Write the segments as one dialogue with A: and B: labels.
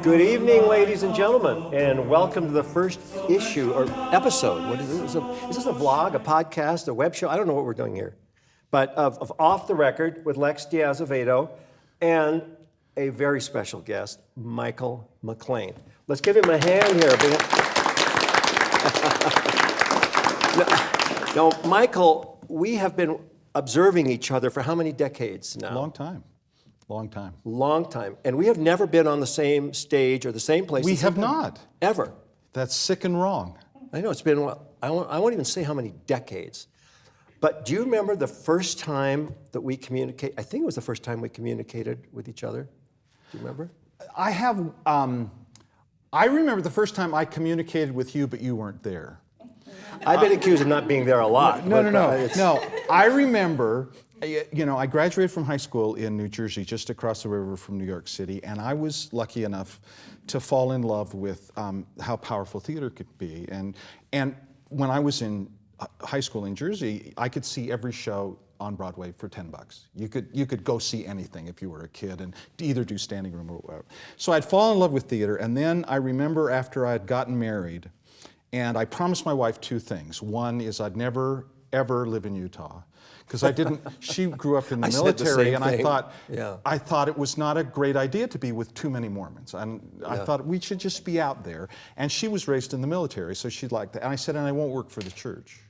A: Good evening, ladies and gentlemen, and welcome to the first issue or episode. What is this? Is this a vlog, a podcast, a web show? I don't know what we're doing here. But of Off the Record with Lex de Azevedo and a very special guest, Michael McLean. Let's give him a hand here. Now, Michael, we have been observing each other for how many decades now?
B: Long time.
A: Long time. And we have never been on the same stage or the same place.
B: We have not.
A: Ever.
B: That's sick and wrong.
A: I know, it's been, I won't even say how many decades. But do you remember the first time that we communicated? I think it was the first time we communicated with each other. Do you remember?
B: I remember the first time I communicated with you, but you weren't there.
A: I've been accused of not being there a lot.
B: No. I remember, I graduated from high school in New Jersey, just across the river from New York City, and I was lucky enough to fall in love with how powerful theater could be. And when I was in high school in Jersey, I could see every show on Broadway for $10. You could go see anything if you were a kid and either do standing room or whatever. So I'd fallen in love with theater, and then I remember after I had gotten married, and I promised my wife two things. One is I'd never, ever live in Utah. Because she grew up in the military, and I thought it was not a great idea to be with too many Mormons. I thought we should just be out there. And she was raised in the military, so she'd like that. And I said, and I won't work for the church.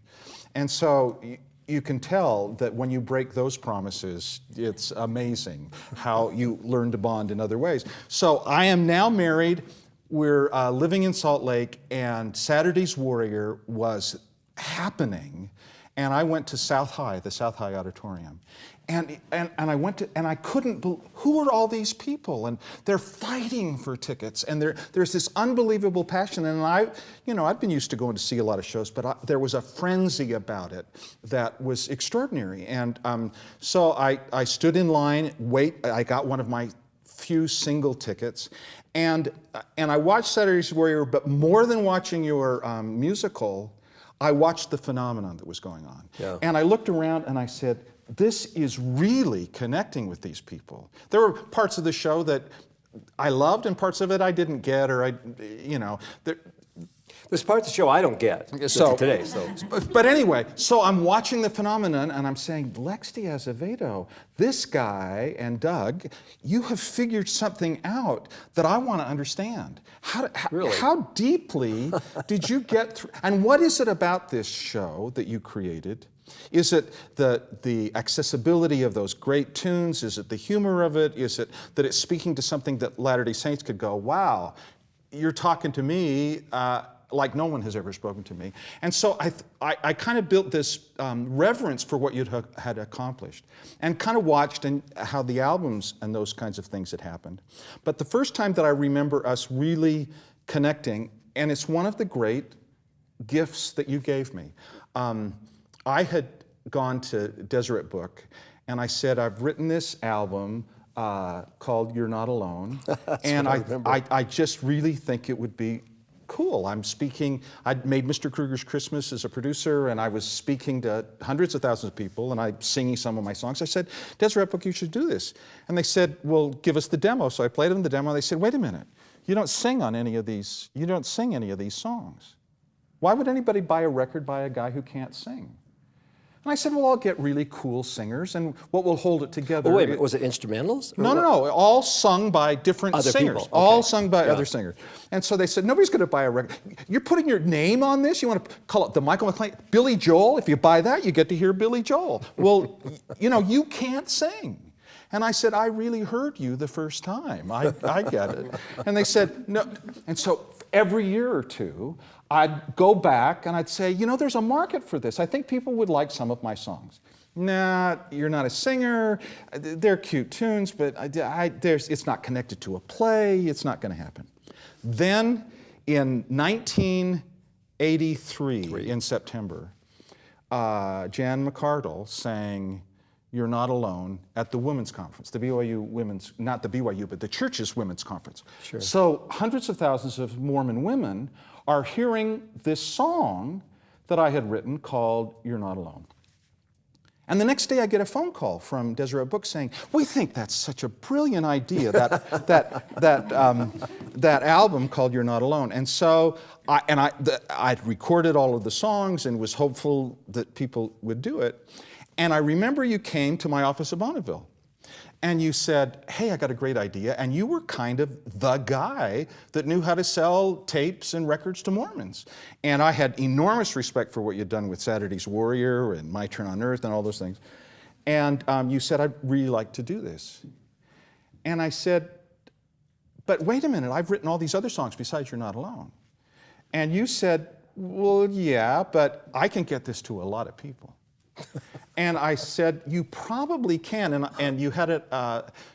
B: And so you can tell that when you break those promises, it's amazing how you learn to bond in other ways. So I am now married. We're living in Salt Lake, and Saturday's Warrior was happening. And I went to South High, the South High Auditorium. And I went to, and I couldn't believe, who are all these people? And they're fighting for tickets, and there's this unbelievable passion. And I've been used to going to see a lot of shows, but there was a frenzy about it that was extraordinary. And so I stood in line, I got one of my few single tickets, and I watched Saturday's Warrior, but more than watching your musical, I watched the phenomenon that was going on. Yeah. And I looked around and I said, this is really connecting with these people. There were parts of the show that I loved and parts of it I didn't get,
A: There's parts of the show I don't get today.
B: But anyway, so I'm watching the phenomenon and I'm saying, Lex de Azevedo, this guy and Doug, you have figured something out that I want to understand. How deeply did you get through? And what is it about this show that you created? Is it the accessibility of those great tunes? Is it the humor of it? Is it that it's speaking to something that Latter-day Saints could go, wow, you're talking to me like no one has ever spoken to me. And so I kind of built this reverence for what you had accomplished and kind of watched how the albums and those kinds of things had happened. But the first time that I remember us really connecting, and it's one of the great gifts that you gave me. I had gone to Deseret Book, and I said, I've written this album called You're Not Alone, and I just really think it would be cool. I'd made Mr. Kruger's Christmas as a producer, and I was speaking to hundreds of thousands of people, and I'm singing some of my songs. I said, Deseret Book, you should do this. And they said, well, give us the demo. So I played them the demo, and they said, wait a minute, you don't sing any of these songs. Why would anybody buy a record by a guy who can't sing? And I said, well, I'll get really cool singers, and what will hold it together...
A: Oh, wait a minute, was it instrumentals?
B: No, all sung by different singers. Okay. All sung by other singers. And so they said, nobody's going to buy a record. You're putting your name on this? You want to call it the Michael McLean? Billy Joel, if you buy that, you get to hear Billy Joel. Well, you can't sing. And I said, I really heard you the first time. I get it. And they said, no. And so every year or two, I'd go back and I'd say, there's a market for this. I think people would like some of my songs. Nah, you're not a singer. They're cute tunes, but it's not connected to a play. It's not going to happen. Then in 1983, in September, Jan McArdle sang You're Not Alone at the Women's Conference, the BYU Women's, not the BYU, but the church's Women's Conference. Sure. So hundreds of thousands of Mormon women are hearing this song that I had written called You're Not Alone. And the next day I get a phone call from Deseret Books saying, we think that's such a brilliant idea, that album called You're Not Alone. And so I'd recorded all of the songs and was hopeful that people would do it. And I remember you came to my office at Bonneville. And you said, hey, I got a great idea. And you were kind of the guy that knew how to sell tapes and records to Mormons. And I had enormous respect for what you'd done with Saturday's Warrior and My Turn on Earth and all those things. And you said, I'd really like to do this. And I said, but wait a minute, I've written all these other songs besides You're Not Alone. And you said, well, yeah, but I can get this to a lot of people. And I said, you probably can, and you had it.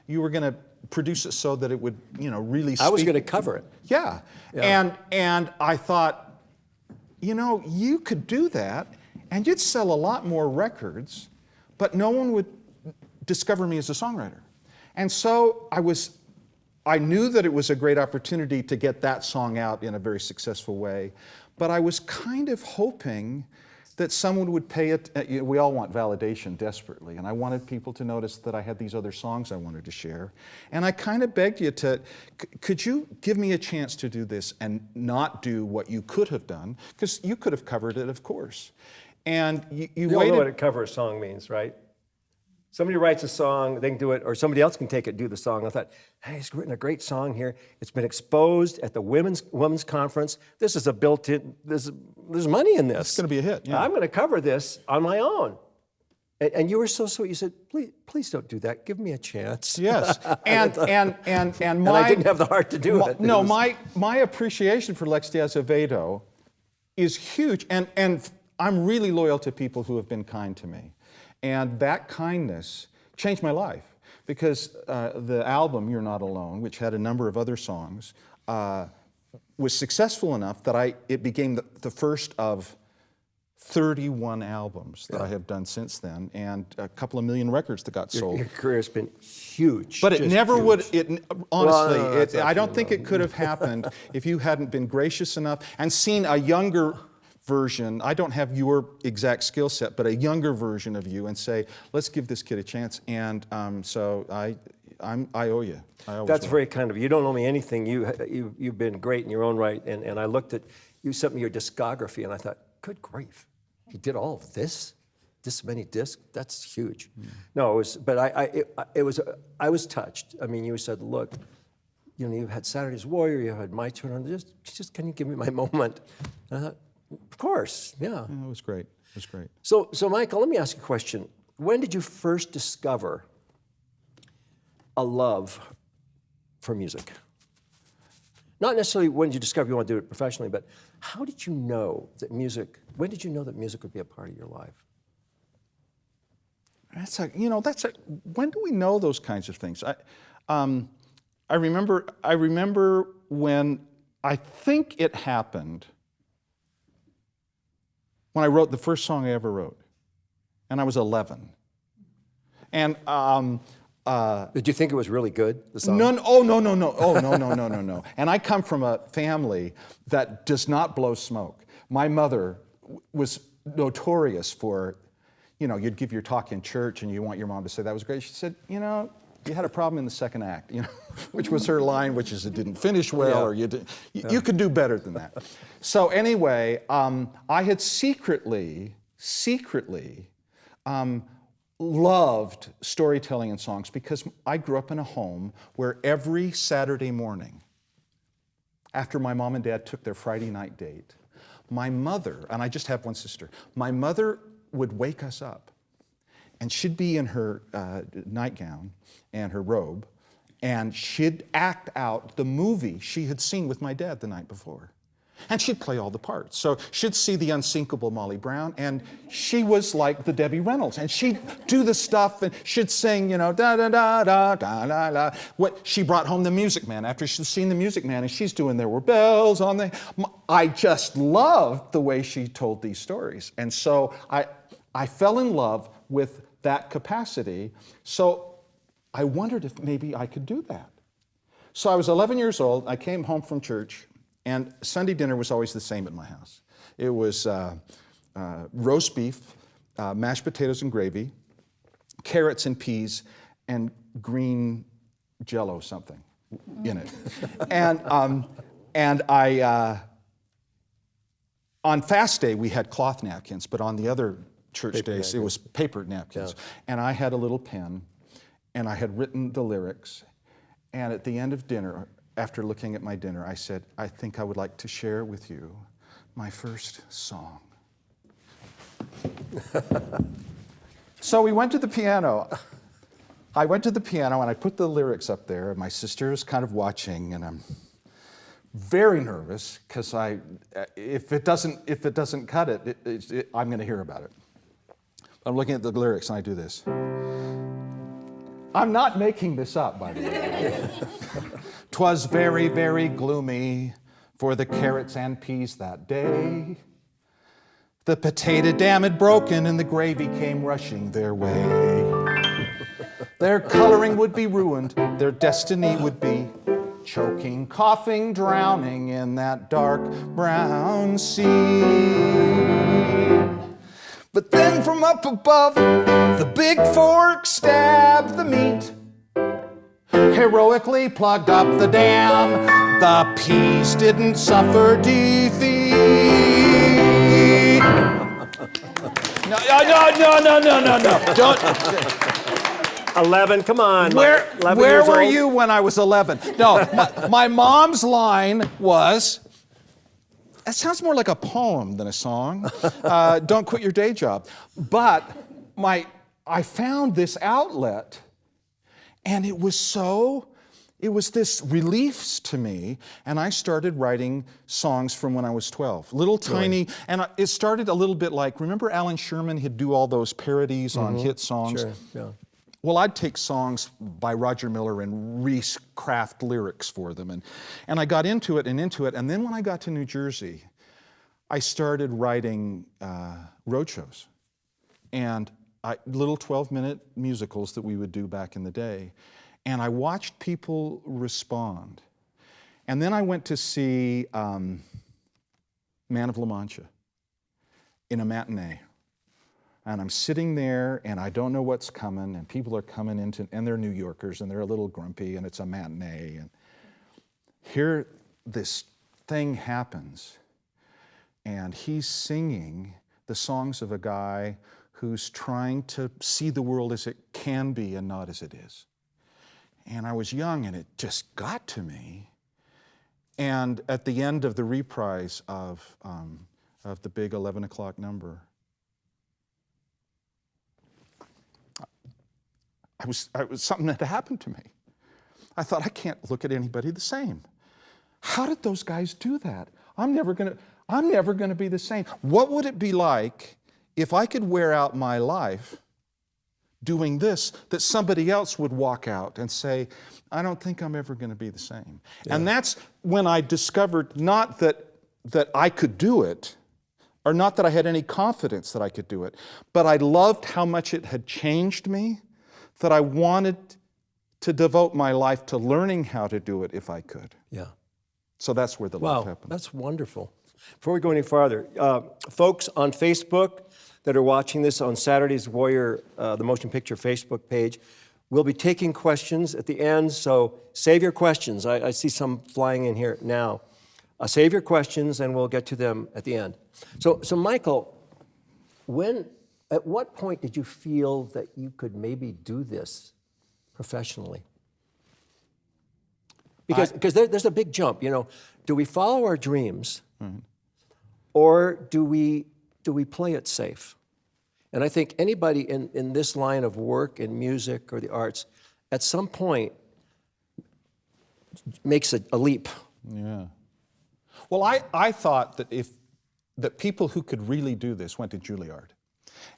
B: You were going to produce it so that it would, really speak.
A: I was going to cover it.
B: Yeah. And I thought, you could do that, and you'd sell a lot more records, but no one would discover me as a songwriter. And so I knew that it was a great opportunity to get that song out in a very successful way, but I was kind of hoping that someone would pay it. We all want validation desperately, and I wanted people to notice that I had these other songs I wanted to share. And I kind of begged you could you give me a chance to do this and not do what you could have done? Because you could have covered it, of course. And you
A: You
B: waited.
A: don't know what a cover a song means, right? Somebody writes a song, they can do it, or somebody else can take it and do the song. I thought, hey, he's written a great song here. It's been exposed at the women's conference. This is a built-in, there's money in this.
B: It's going to be a hit. Yeah.
A: I'm going to cover this on my own. And you were so sweet. You said, please don't do that. Give me a chance.
B: Yes. And
A: I didn't have the heart to do it.
B: No, my appreciation for Lex de Azevedo is huge. And I'm really loyal to people who have been kind to me. And that kindness changed my life because the album, You're Not Alone, which had a number of other songs, was successful enough that it became the first of 31 albums that I have done since then, and a couple of million records that got sold.
A: Your career has been huge.
B: But it never would, honestly,
A: Well, no,
B: I don't think it could have happened if you hadn't been gracious enough and seen a younger version. I don't have your exact skill set, but a younger version of you, and say, let's give this kid a chance. And so I owe you.
A: That's very kind of you. You don't owe me anything. You've been great in your own right. And I looked at, you sent me your discography, and I thought, good grief, he did all of this many discs. That's huge. No, it was. But I was touched. I mean, you said, look, you had Saturday's Warrior, you had My Turn on. Just can you give me my moment? And I thought, of course, yeah.
B: It was great. It was great.
A: So Michael, let me ask you a question. When did you first discover a love for music? Not necessarily when did you discover you want to do it professionally, but how did you know that when did you know that music would be a part of your life?
B: When do we know those kinds of things? I remember when I think it happened when I wrote the first song I ever wrote, and I was 11. And
A: Did you think it was really good, the song?
B: no. And I come from a family that does not blow smoke. My mother was notorious for, you'd give your talk in church and you want your mom to say that was great. She said, you had a problem in the second act, which was her line, which is it didn't finish well, or you could do better than that. So anyway, I had secretly loved storytelling and songs because I grew up in a home where every Saturday morning, after my mom and dad took their Friday night date, my mother, and I just have one sister, my mother would wake us up, and she'd be in her nightgown and her robe, and she'd act out the movie she had seen with my dad the night before. And she'd play all the parts. So she'd see the unsinkable Molly Brown, and she was like the Debbie Reynolds, and she'd do the stuff, and she'd sing, da da da da da da da. She brought home the Music Man after she'd seen the Music Man, and she's doing There Were Bells on the. I just loved the way she told these stories, and so I fell in love with that capacity. So I wondered if maybe I could do that. So I was 11 years old. I came home from church. And Sunday dinner was always the same at my house. It was roast beef, mashed potatoes and gravy, carrots and peas and green Jello something in it. And I, on fast day, we had cloth napkins, but on the other church days, it was paper napkins. Yeah. And I had a little pen, and I had written the lyrics. And at the end of dinner, after looking at my dinner, I said, I think I would like to share with you my first song. So we went to the piano. I went to the piano and I put the lyrics up there. My sister is kind of watching, and I'm very nervous because if it doesn't cut it, I'm going to hear about it. I'm looking at the lyrics and I do this. I'm not making this up, by the way. 'Twas very, very gloomy for the carrots and peas that day. The potato dam had broken and the gravy came rushing their way. Their coloring would be ruined, their destiny would be choking, coughing, drowning in that dark brown sea. But then from up above, the big fork stabbed the meat, heroically plugged up the dam. The peas didn't suffer defeat. No. Don't.
A: 11, come on.
B: Where were
A: old.
B: you when I was 11? No, my mom's line was, that sounds more like a poem than a song. Don't quit your day job. But I found this outlet, and it was this relief to me, and I started writing songs from when I was 12. Little tiny, and it started a little bit like, remember Alan Sherman? He'd do all those parodies on hit songs.
A: Sure, yeah.
B: Well, I'd take songs by Roger Miller and recraft lyrics for them. And I got into it. And then when I got to New Jersey, I started writing road shows and little 12-minute musicals that we would do back in the day. And I watched people respond. And then I went to see Man of La Mancha in a matinee. And I'm sitting there, and I don't know what's coming, and people are coming into, and they're New Yorkers, and they're a little grumpy, and it's a matinee. And here this thing happens, and he's singing the songs of a guy who's trying to see the world as it can be and not as it is. And I was young, and it just got to me. And at the end of the reprise of the big 11 o'clock number, something had happened to me. I thought, I can't look at anybody the same. How did those guys do that? I'm never gonna be the same. What would it be like if I could wear out my life doing this, that somebody else would walk out and say, I don't think I'm ever gonna be the same. Yeah. And that's when I discovered not that I could do it, or not that I had any confidence that I could do it, but I loved how much it had changed me, that I wanted to devote my life to learning how to do it if I could.
A: Yeah.
B: So that's where the life happened.
A: That's wonderful. Before we go any farther, folks on Facebook that are watching this on Saturday's Warrior, the Motion Picture Facebook page, we'll be taking questions at the end, so save your questions. I see some flying in here now. Save your questions, and we'll get to them at the end. So Michael, at what point did you feel that you could maybe do this professionally? Because there's a big jump, you know. Do we follow our dreams, or do we play it safe? And I think anybody in this line of work in music or the arts, at some point, makes a leap. Yeah.
B: Well, I thought that people who could really do this went to Juilliard.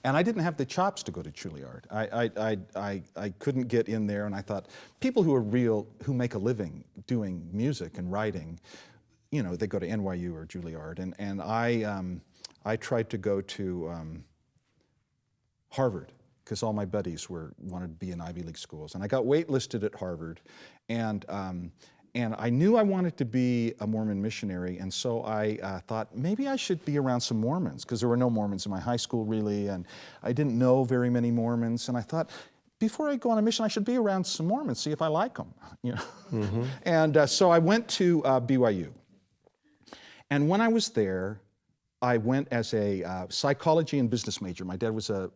B: And I didn't have the chops to go to Juilliard. I couldn't get in there, and I thought, people who make a living doing music and writing, you know, they go to NYU or Juilliard. And I tried to go to Harvard, because all my buddies wanted to be in Ivy League schools. And I got waitlisted at Harvard, and I knew I wanted to be a Mormon missionary, and so I thought maybe I should be around some Mormons, because there were no Mormons in my high school really, and I didn't know very many Mormons, and I thought before I go on a mission, I should be around some Mormons, see if I like them. And so I went to BYU. And when I was there, I went as a psychology and business major. My dad was a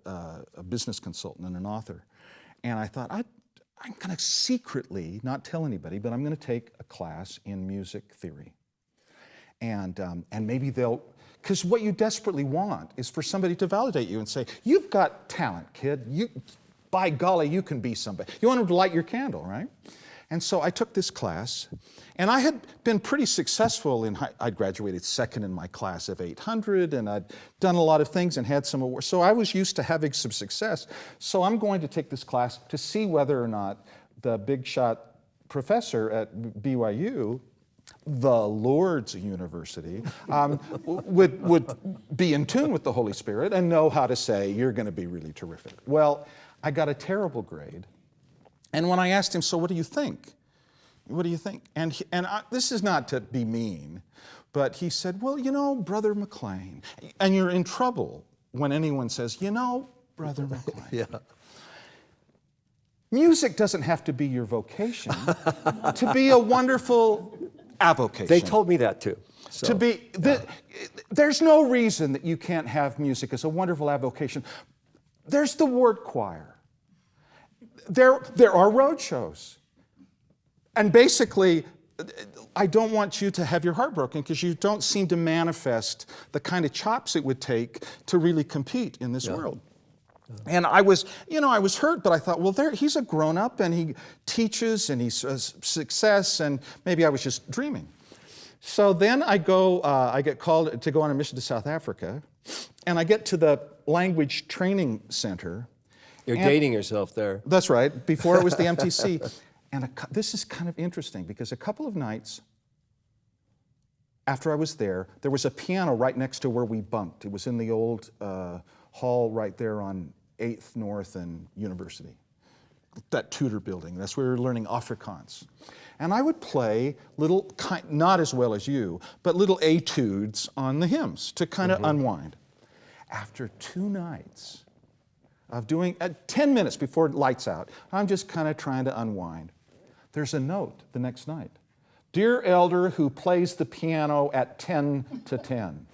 B: business consultant and an author. And I thought, I'm going to secretly, not tell anybody, but I'm going to take a class in music theory. And maybe they'll, because what you desperately want is for somebody to validate you and say, you've got talent, kid. By golly, you can be somebody. You want them to light your candle, right? And so I took this class, and I had been pretty successful I'd graduated second in my class of 800, and I'd done a lot of things and had some awards. So I was used to having some success. So I'm going to take this class to see whether or not the big shot professor at BYU, the Lord's University, would be in tune with the Holy Spirit and know how to say, you're going to be really terrific. Well, I got a terrible grade. And when I asked him, so what do you think? What do you think? And this is not to be mean, but he said, well, Brother McLean, and you're in trouble when anyone says, Brother McLean.
A: Yeah.
B: Music doesn't have to be your vocation to be a wonderful avocation.
A: They told me that too. So,
B: there's no reason that you can't have music as a wonderful avocation. There's the word choir. There are road shows. And basically, I don't want you to have your heart broken because you don't seem to manifest the kind of chops it would take to really compete in this world. And I was hurt, but I thought, well, he's a grown-up and he teaches and he's a success, and maybe I was just dreaming. So then I get called to go on a mission to South Africa, and I get to the language training center.
A: You're dating yourself there.
B: That's right, before it was the MTC. And this is kind of interesting because a couple of nights after I was there was a piano right next to where we bunked. It was in the old hall right there on 8th North and University, that Tudor building. That's where we were learning Afrikaans. And I would play little, not as well as you, but little etudes on the hymns to kind of unwind. After 2 nights of doing, 10 minutes before lights out, I'm just kind of trying to unwind. There's a note the next night. Dear elder who plays the piano at 10 to 10.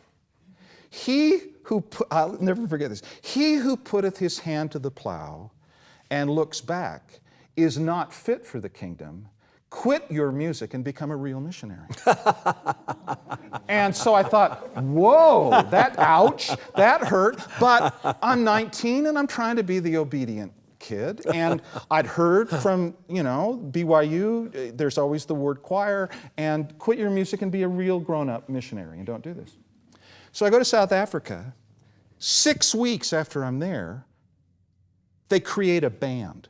B: I'll never forget this. He who putteth his hand to the plow and looks back is not fit for the kingdom. Quit your music and become a real missionary. And so I thought, whoa, ouch, that hurt. But I'm 19 and I'm trying to be the obedient kid. And I'd heard from, BYU, there's always the word choir, and quit your music and be a real grown-up missionary and don't do this. So I go to South Africa. 6 weeks after I'm there, they create a band.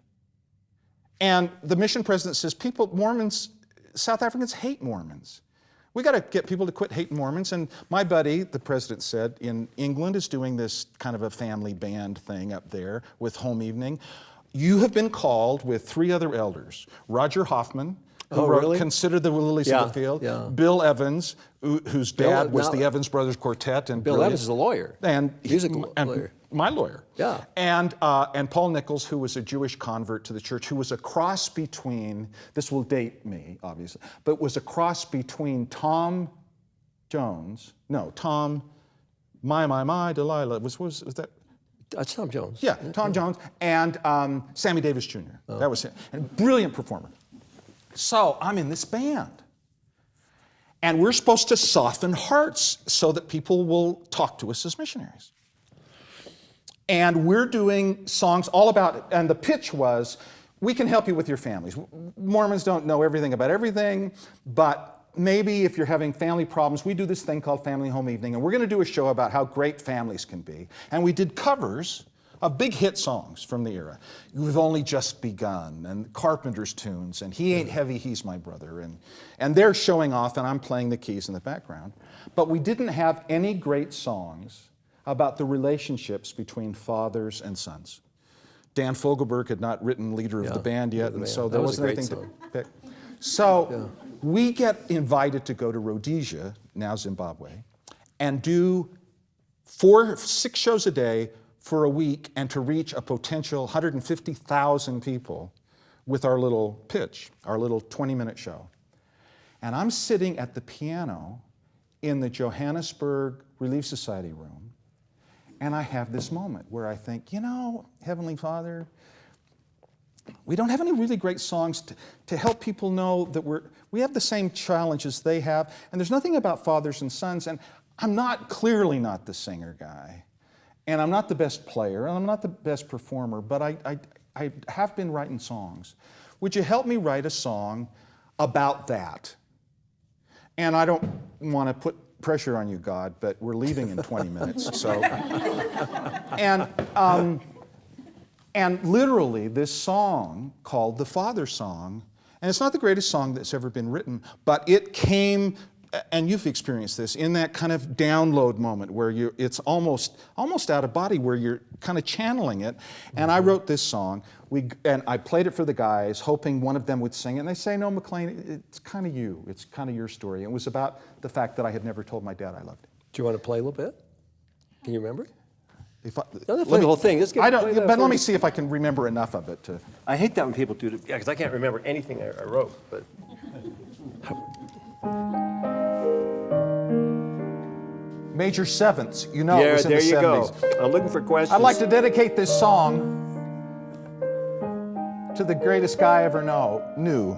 B: And the mission president says, South Africans hate Mormons. We got to get people to quit hating Mormons. And my buddy, the president said, in England is doing this kind of a family band thing up there with home evening. You have been called with 3 other elders, Roger Hoffman, who wrote Consider the Lilies of the Field, Bill Evans, whose dad was the Evans Brothers Quartet. And
A: Bill Evans is a lawyer.
B: And
A: lawyer.
B: My lawyer.
A: Yeah.
B: And Paul Nichols, who was a Jewish convert to the church, who was a cross between, this will date me, obviously, but was a cross between Tom, Delilah, was that?
A: That's Tom Jones.
B: Yeah, Tom Jones, and Sammy Davis Jr. That was him. And brilliant performer. So I'm in this band. And we're supposed to soften hearts so that people will talk to us as missionaries. And we're doing songs all about it. And the pitch was, we can help you with your families. Mormons don't know everything about everything, but maybe if you're having family problems, we do this thing called Family Home Evening, and we're going to do a show about how great families can be. And we did covers of big hit songs from the era. We've Only Just Begun, and Carpenter's tunes, and He Ain't Heavy, He's My Brother. And they're showing off, and I'm playing the keys in the background. But we didn't have any great songs about the relationships between fathers and sons. Dan Fogelberg had not written Leader of the Band yet, and so there wasn't anything to pick. So we get invited to go to Rhodesia, now Zimbabwe, and do 6 shows a day for a week and to reach a potential 150,000 people with our little pitch, our little 20-minute show. And I'm sitting at the piano in the Johannesburg Relief Society room, and I have this moment where I think, Heavenly Father, we don't have any really great songs to help people know that we have the same challenges they have, and there's nothing about fathers and sons, and I'm clearly not the singer guy, and I'm not the best player, and I'm not the best performer, but I have been writing songs. Would you help me write a song about that? And I don't want to put pressure on you, God, but we're leaving in 20 minutes. So, and literally this song called the Father Song, and it's not the greatest song that's ever been written, but it came, and you've experienced this, in that kind of download moment where it's almost out of body, where you're kind of channeling it. And I wrote this song, and I played it for the guys, hoping one of them would sing it. And they say, no, McLean, it's kind of you. It's kind of your story. It was about the fact that I had never told my dad I loved him.
A: Do you want to play a little bit? Can you remember?
B: No,
A: play the whole thing.
B: But let me see if I can remember enough of it.
A: I hate that when people do it, because I can't remember anything I wrote. But
B: Major sevenths, it was in
A: there
B: the 70s.
A: You go. I'm looking for questions.
B: I'd like to dedicate this song to the greatest guy I ever knew.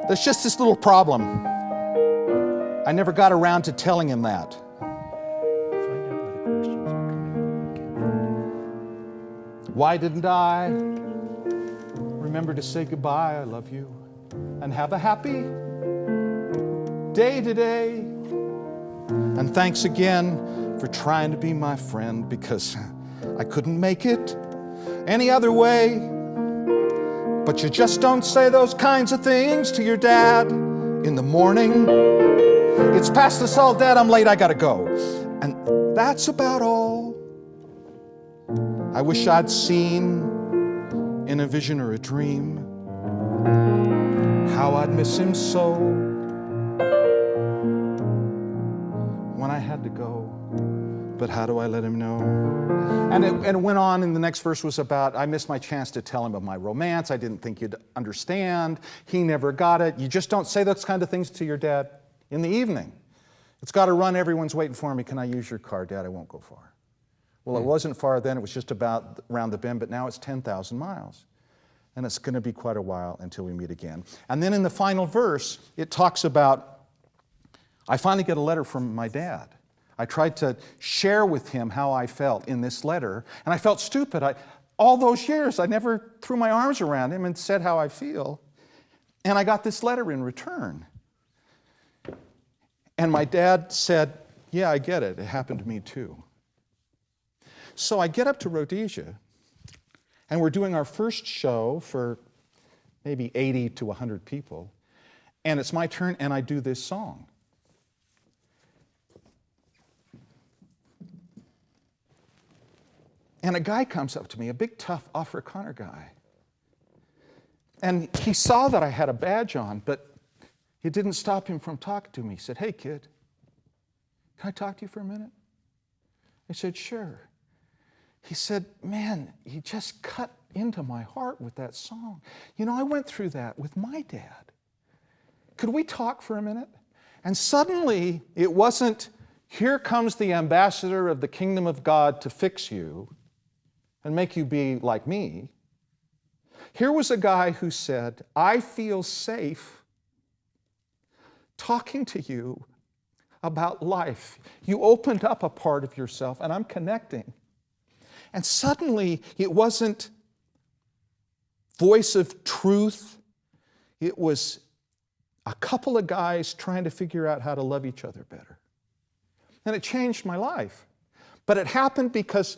B: There's just this little problem. I never got around to telling him that. Why didn't I remember to say goodbye, I love you, and have a happy day today? And thanks again for trying to be my friend, because I couldn't make it any other way. But you just don't say those kinds of things to your dad in the morning. It's past the salt, Dad, I'm late, I gotta go. And that's about all. I wish I'd seen in a vision or a dream how I'd miss him so when I had to go. But how do I let him know? And it went on, and the next verse was about, I missed my chance to tell him of my romance. I didn't think you'd understand. He never got it. You just don't say those kind of things to your dad in the evening. It's got to run, everyone's waiting for me. Can I use your car? Dad, I won't go far. Well, it wasn't far then. It was just about around the bend, but now it's 10,000 miles. And it's going to be quite a while until we meet again. And then in the final verse, it talks about, I finally get a letter from my dad. I tried to share with him how I felt in this letter, and I felt stupid. All those years, I never threw my arms around him and said how I feel. And I got this letter in return. And my dad said, yeah, I get it. It happened to me too. So I get up to Rhodesia, and we're doing our first show for maybe 80 to 100 people. And it's my turn, and I do this song. And a guy comes up to me, a big, tough Afrikaner guy. And he saw that I had a badge on, but it didn't stop him from talking to me. He said, hey, kid, can I talk to you for a minute? I said, sure. He said, man, you just cut into my heart with that song. I went through that with my dad. Could we talk for a minute? And suddenly, it wasn't, here comes the ambassador of the kingdom of God to fix you and make you be like me. Here was a guy who said, I feel safe talking to you about life. You opened up a part of yourself, and I'm connecting. And suddenly, it wasn't voice of truth. It was a couple of guys trying to figure out how to love each other better. And it changed my life. But it happened because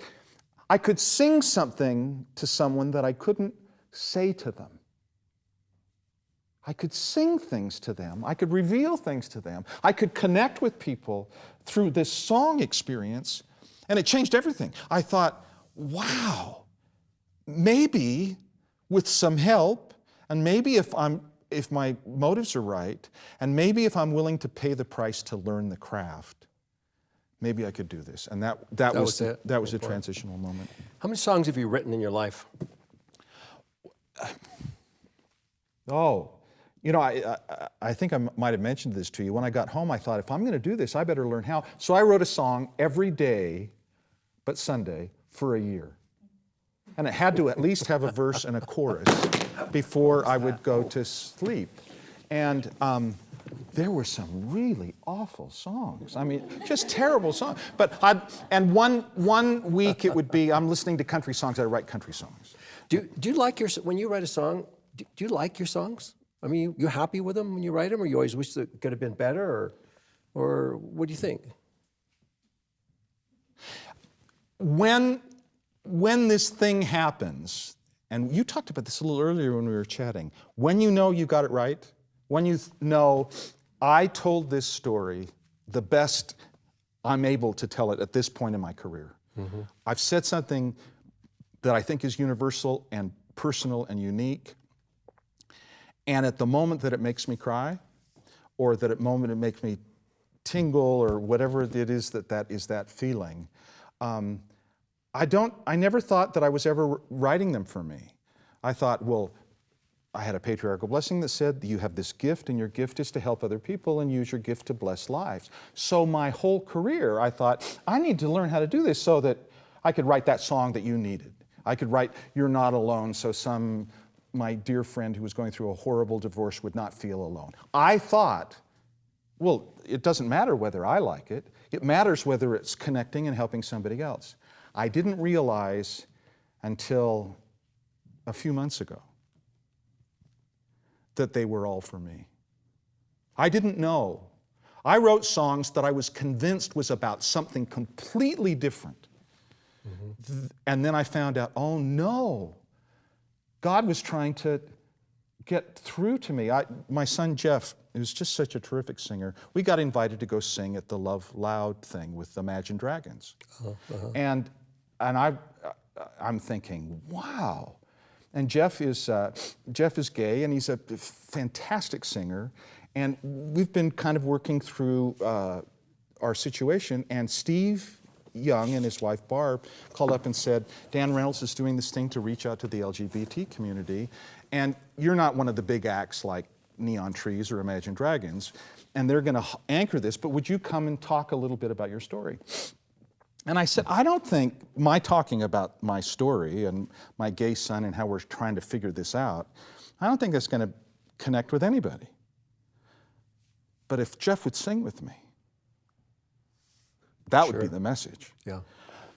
B: I could sing something to someone that I couldn't say to them. I could sing things to them. I could reveal things to them. I could connect with people through this song experience, and it changed everything. I thought, wow, maybe with some help, and maybe if I'm if my motives are right, and maybe if I'm willing to pay the price to learn the craft, maybe I could do this. And that was a transitional moment.
A: How many songs have you written in your life?
B: Oh, you know, I think I might have mentioned this to you. When I got home, I thought, if I'm going to do this, I better learn how. So I wrote a song every day but Sunday for a year. And it had to at least have a verse and a chorus before I would go to sleep. And there were some really awful songs. I mean, just terrible songs. And one week it would be, I'm listening to country songs, I write country songs.
A: Do you like when you write a song, do you like your songs? I mean, you happy with them when you write them, or you always wish it could have been better, or what do you think?
B: When this thing happens, and you talked about this a little earlier when we were chatting, when you know you got it right, when you know I told this story the best I'm able to tell it at this point in my career. Mm-hmm. I've said something that I think is universal and personal and unique, and at the moment that it makes me cry, or that at the moment it makes me tingle, or whatever it is that is that feeling, I never thought that I was ever writing them for me. I thought, well, I had a patriarchal blessing that said, you have this gift, and your gift is to help other people and use your gift to bless lives. So my whole career, I thought, I need to learn how to do this so that I could write that song that you needed. I could write You're Not Alone so my dear friend who was going through a horrible divorce would not feel alone. I thought, well, it doesn't matter whether I like it. It matters whether it's connecting and helping somebody else. I didn't realize until a few months ago that they were all for me. I didn't know. I wrote songs that I was convinced was about something completely different. Mm-hmm. And then I found out, oh no, God was trying to get through to me. My son Jeff, who's just such a terrific singer, we got invited to go sing at the Love Loud thing with Imagine Dragons. Uh-huh. And I'm thinking, wow. And Jeff is gay, and he's a fantastic singer. And we've been kind of working through our situation, and Steve Young and his wife Barb called up and said, Dan Reynolds is doing this thing to reach out to the LGBT community, and you're not one of the big acts like Neon Trees or Imagine Dragons, and they're going to anchor this, but would you come and talk a little bit about your story? And I said, I don't think my talking about my story and my gay son and how we're trying to figure this out, I don't think that's going to connect with anybody. But if Jeff would sing with me, that would be the message. Yeah.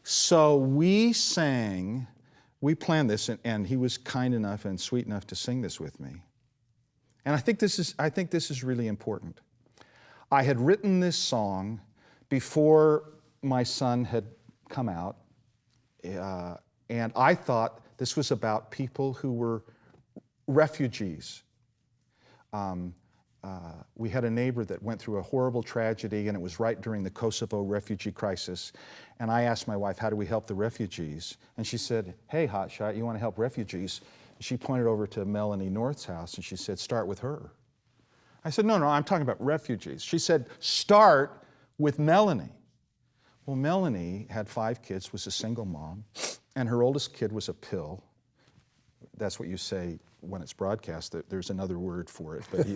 B: So we planned this, and he was kind enough and sweet enough to sing this with me. And I think this is really important. I had written this song before my son had come out, and I thought this was about people who were refugees. We had a neighbor that went through a horrible tragedy, and it was right during the Kosovo refugee crisis. And I asked my wife, how do we help the refugees? And she said, hey, hotshot, you want to help refugees? She pointed over to Melanie North's house, and she said, start with her. I said, no, I'm talking about refugees. She said, start with Melanie. Well, Melanie had 5 kids, was a single mom, and her oldest kid was a pill. That's what you say when it's broadcast. There's another word for it, but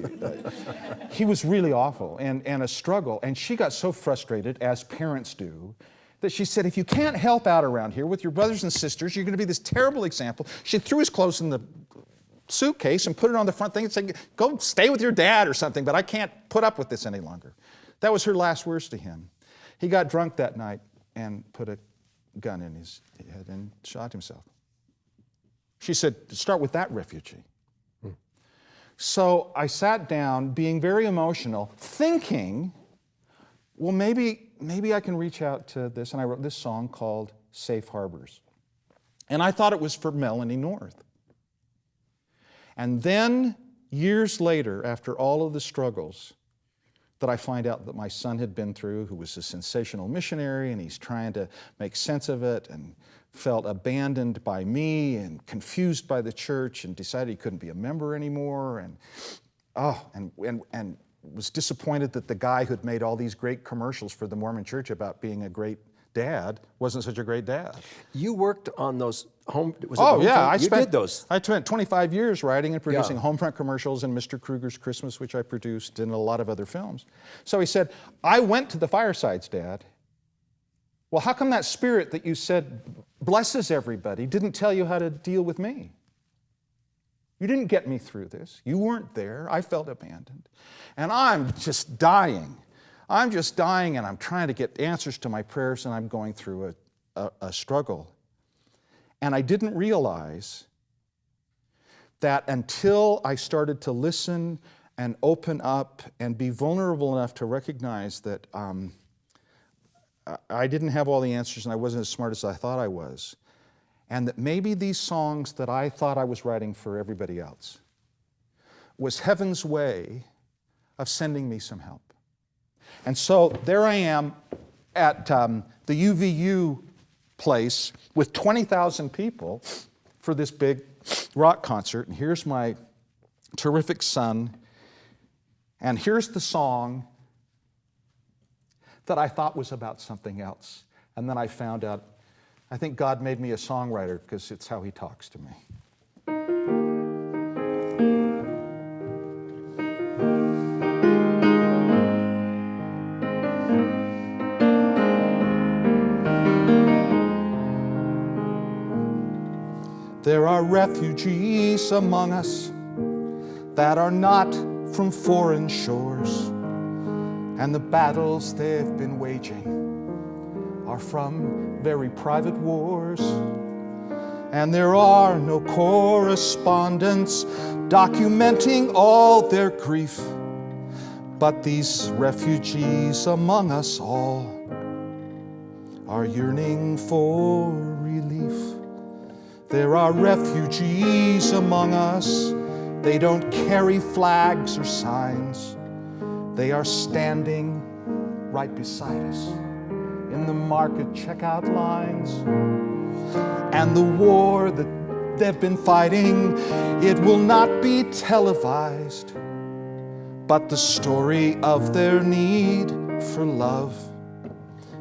B: he was really awful and a struggle. And she got so frustrated, as parents do, that she said, if you can't help out around here with your brothers and sisters, you're going to be this terrible example. She threw his clothes in the suitcase and put it on the front thing and said, go stay with your dad or something, but I can't put up with this any longer. That was her last words to him. He got drunk that night and put a gun in his head and shot himself. She said, start with that refugee. So I sat down, being very emotional, thinking, well, maybe I can reach out to this. And I wrote this song called Safe Harbors. And I thought it was for Melanie North. And then, years later, after all of the struggles that I find out that my son had been through, who was a sensational missionary, and he's trying to make sense of it, and felt abandoned by me and confused by the church and decided he couldn't be a member anymore. And and was disappointed that the guy who'd made all these great commercials for the Mormon Church about being a great dad wasn't such a great dad.
A: You worked on those home. Was it
B: Oh yeah,
A: you did those.
B: I spent 25 years writing and producing Homefront commercials and Mr. Kruger's Christmas, which I produced, and a lot of other films. So he said, I went to the firesides, Dad. Well, how come that spirit that you said blesses everybody didn't tell you how to deal with me? You didn't get me through this. You weren't there. I felt abandoned. And I'm just dying. I'm just dying, and I'm trying to get answers to my prayers, and I'm going through a struggle. And I didn't realize that until I started to listen and open up and be vulnerable enough to recognize that I didn't have all the answers and I wasn't as smart as I thought I was, and that maybe these songs that I thought I was writing for everybody else was heaven's way of sending me some help. And so there I am at the UVU place with 20,000 people for this big rock concert. And here's my terrific son. And here's the song that I thought was about something else. And then I found out, I think God made me a songwriter because it's how he talks to me. There are refugees among us that are not from foreign shores, and the battles they've been waging are from very private wars. And there are no correspondents documenting all their grief, but these refugees among us all are yearning for relief. There are refugees among us. They don't carry flags or signs. They are standing right beside us in the market checkout lines. And the war that they've been fighting, it will not be televised, but the story of their need for love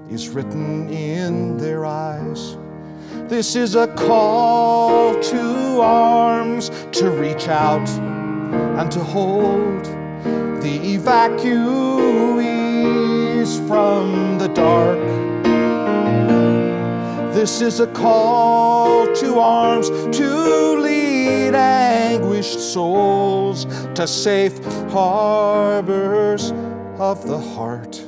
B: is written in their eyes. This is a call to arms, to reach out and to hold the evacuees from the dark. This is a call to arms, to lead anguished souls to safe harbors of the heart.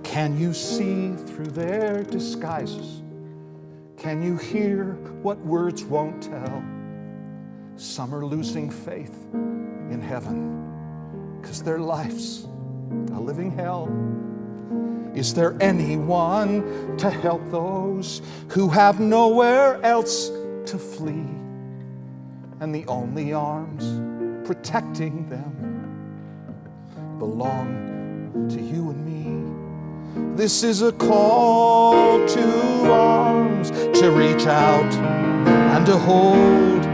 B: Can you see through their disguises? Can you hear what words won't tell? Some are losing faith in heaven because their life's a living hell. Is there anyone to help those who have nowhere else to flee? And the only arms protecting them belong to you and me. This is a call to arms, to reach out and to hold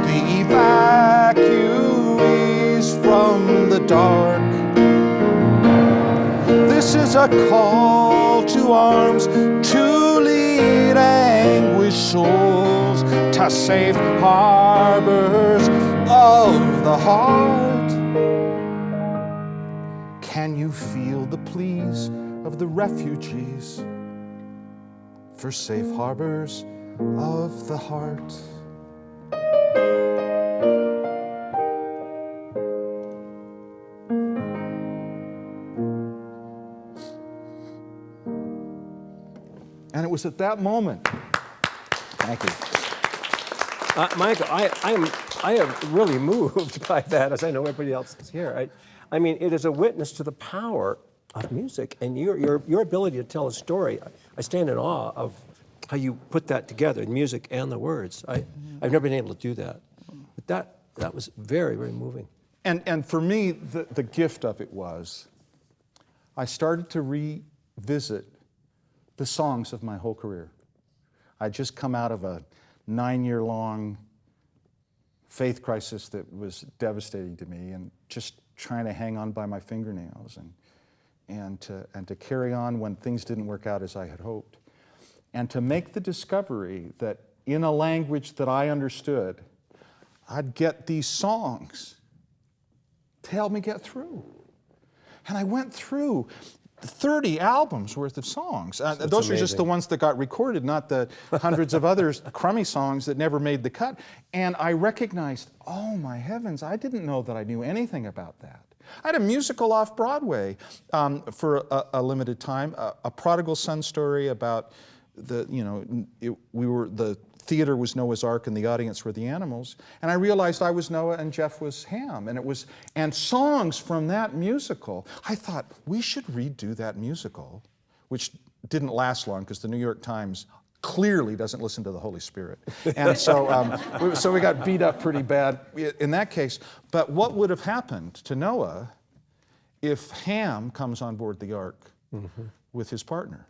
B: the evacuees from the dark. This is a call to arms, to lead anguished souls to safe harbors of the heart. Can you feel the pleas of the refugees for safe harbors of the heart? And it was at that moment. Thank you.
A: Michael, I am really moved by that, as I know everybody else is here. I mean, it is a witness to the power of music and your ability to tell a story. I stand in awe of how you put that together, the music and the words. I've never been able to do that. But that was very, very moving.
B: And for me, the gift of it was, I started to revisit the songs of my whole career. I'd just come out of a 9-year-long faith crisis that was devastating to me, and just trying to hang on by my fingernails and to carry on when things didn't work out as I had hoped. And to make the discovery that in a language that I understood, I'd get these songs to help me get through. And I went through 30 albums worth of songs. Those are just the ones that got recorded, not the hundreds of other crummy songs that never made the cut. And I recognized, oh my heavens, I didn't know that I knew anything about that. I had a musical off Broadway for a limited time, a prodigal son story about the theater was Noah's Ark and the audience were the animals, and I realized I was Noah and Jeff was Ham, and songs from that musical. I thought we should redo that musical, which didn't last long because the New York Times clearly doesn't listen to the Holy Spirit, and so we got beat up pretty bad in that case. But what would have happened to Noah if Ham comes on board the ark with his partner?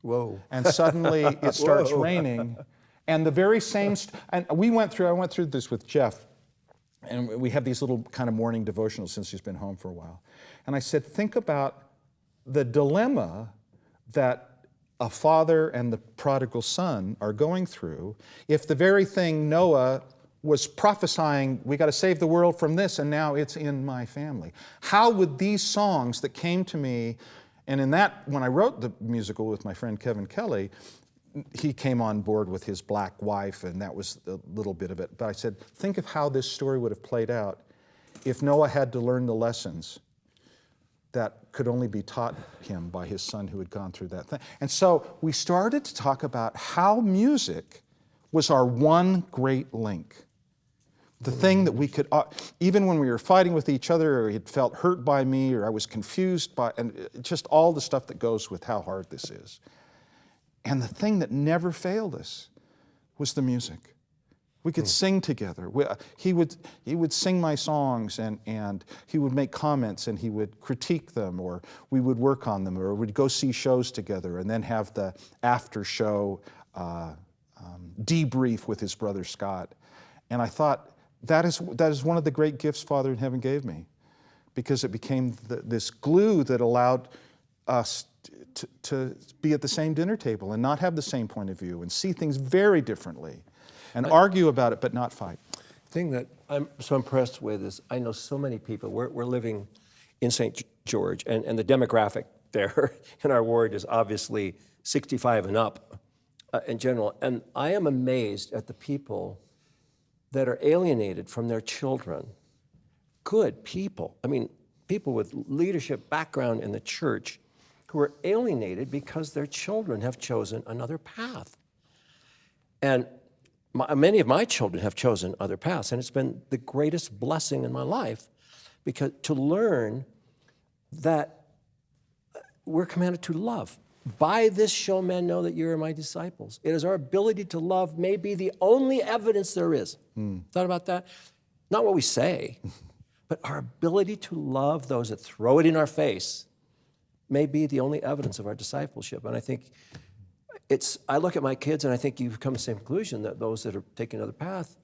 A: Whoa!
B: And suddenly it starts raining. And the very same, and I went through this with Jeff, and we have these little kind of morning devotionals since he's been home for a while. And I said, think about the dilemma that a father and the prodigal son are going through if the very thing Noah was prophesying, we got to save the world from this, and now it's in my family. How would these songs that came to me, and when I wrote the musical with my friend Kevin Kelly, he came on board with his black wife, and that was a little bit of it. But I said, think of how this story would have played out if Noah had to learn the lessons that could only be taught him by his son who had gone through that thing. And so we started to talk about how music was our one great link. The thing that we could, even when we were fighting with each other, or he had felt hurt by me, or I was confused by, and just all the stuff that goes with how hard this is. And the thing that never failed us was the music. We could sing together. He would sing my songs, and he would make comments, and he would critique them, or we would work on them, or we'd go see shows together, and then have the after-show debrief with his brother Scott. And I thought, that is one of the great gifts Father in Heaven gave me, because it became this glue that allowed us to be at the same dinner table and not have the same point of view and see things very differently and argue about it but not fight.
A: The thing that I'm so impressed with is I know so many people. We're living in St. George, and the demographic there in our ward is obviously 65 and up in general. And I am amazed at the people that are alienated from their children. Good people. I mean, people with leadership background in the church who are alienated because their children have chosen another path. And many of my children have chosen other paths, and it's been the greatest blessing in my life, because to learn that we're commanded to love. By this shall men know that you are my disciples. It is our ability to love may be the only evidence there is. Thought about that? Not what we say, but our ability to love those that throw it in our face may be the only evidence of our discipleship. And I think I look at my kids and I think you've come to the same conclusion, that those that are taking another path,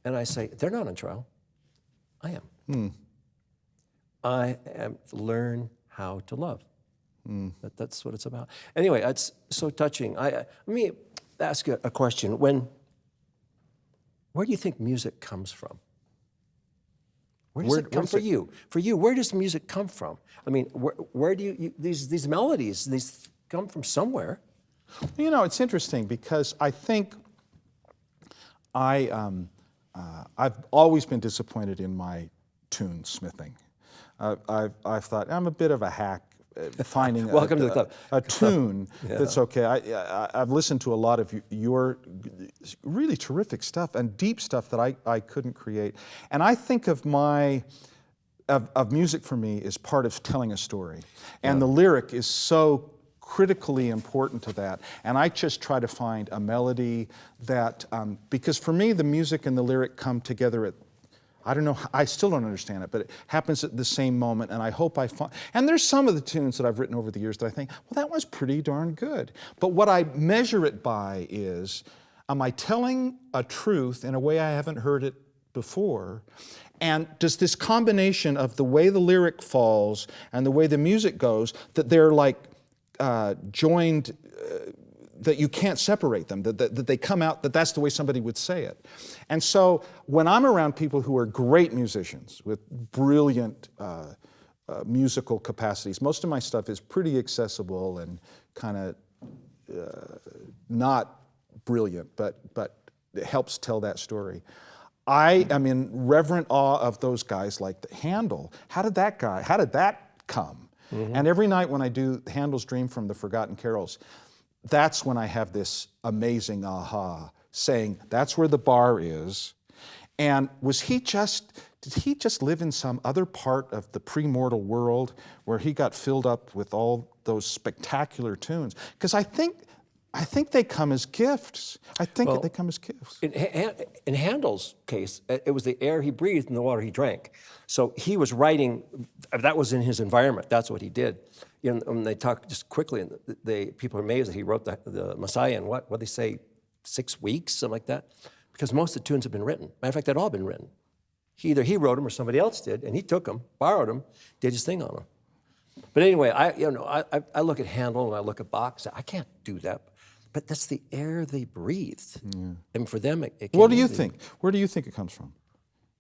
A: and I say, they're not on trial. I am. I am learn how to love. That's what it's about. Anyway, it's so touching. Let me ask you a question. Where do you think music comes from? Where does it come for you? For you, where does music come from? I mean, where do these melodies, these come from somewhere?
B: You know, it's interesting because I think I've always been disappointed in my tune smithing. I've thought I'm a bit of a hack finding
A: Welcome to the club.
B: a tune that's okay. I've listened to a lot of your really terrific stuff and deep stuff that I couldn't create. And I think of music for me as part of telling a story. And the lyric is so critically important to that. And I just try to find a melody that, because for me, the music and the lyric come together at I don't know, I still don't understand it, but it happens at the same moment, and I hope I find, and there's some of the tunes that I've written over the years that I think, well, that was pretty darn good. But what I measure it by is, am I telling a truth in a way I haven't heard it before? And does this combination of the way the lyric falls and the way the music goes, that they're like joined, that you can't separate them, that they come out, that's the way somebody would say it. And so when I'm around people who are great musicians with brilliant musical capacities, most of my stuff is pretty accessible and kind of not brilliant, but it helps tell that story. I am in reverent awe of those guys like Handel. How did that come? Mm-hmm. And every night when I do Handel's Dream from the Forgotten Carols, that's when I have this amazing aha, saying that's where the bar is. And did he just live in some other part of the premortal world where he got filled up with all those spectacular tunes? Because I think they come as gifts. They come as gifts.
A: In Handel's case, it was the air he breathed and the water he drank. So he was writing, that was in his environment, that's what he did. You know, when they talk just quickly, people are amazed that he wrote the Messiah in what they say, 6 weeks, something like that? Because most of the tunes have been written. Matter of fact, they'd all been written. Either he wrote them or somebody else did, and he took them, borrowed them, did his thing on them. But anyway, I look at Handel and I look at Bach, I can't do that. But that's the air they breathed. Yeah. And for them, it
B: What do you think? Where do you think it comes from?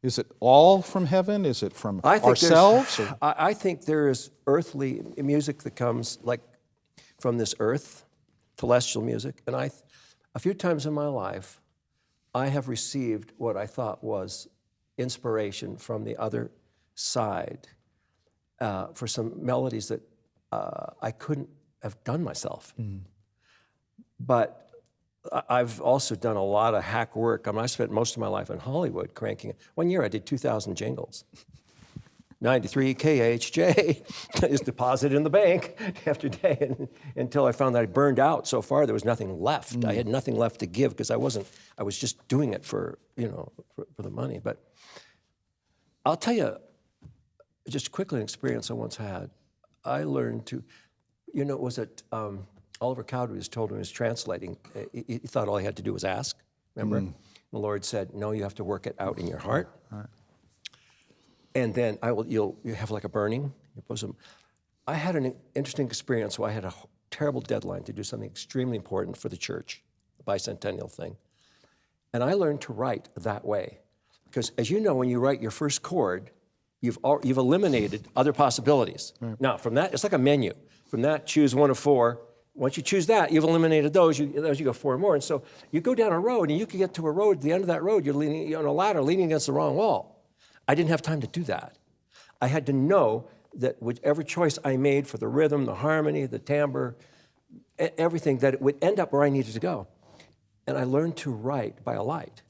B: Is it all from heaven? Is it from ourselves?
A: I think there is earthly music that comes like from this earth, celestial music. And a few times in my life, I have received what I thought was inspiration from the other side for some melodies that I couldn't have done myself. Mm. But I've also done a lot of hack work. I spent most of my life in Hollywood cranking it. One year I did 2,000 jingles. 93 KHJ is deposited in the bank after day until I found that I burned out so far there was nothing left. Mm. I had nothing left to give because I was just doing it for the money. But I'll tell you just quickly an experience I once had. I learned to, it was at Oliver Cowdery was told when he was translating, he thought all he had to do was ask, remember? Mm. The Lord said, no, you have to work it out in your heart. Right. And then you'll have like a burning in your bosom. I had an interesting experience where I had a terrible deadline to do something extremely important for the church, the bicentennial thing. And I learned to write that way. Because as you know, when you write your first chord, you've eliminated other possibilities. Right. Now, from that, it's like a menu. From that, choose one of four. Once you choose that, you've eliminated those, you go 4 more. And so you go down a road, and you can get to a road, at the end of that road, you're on a ladder leaning against the wrong wall. I didn't have time to do that. I had to know that whichever choice I made for the rhythm, the harmony, the timbre, everything, that it would end up where I needed to go. And I learned to write by a light.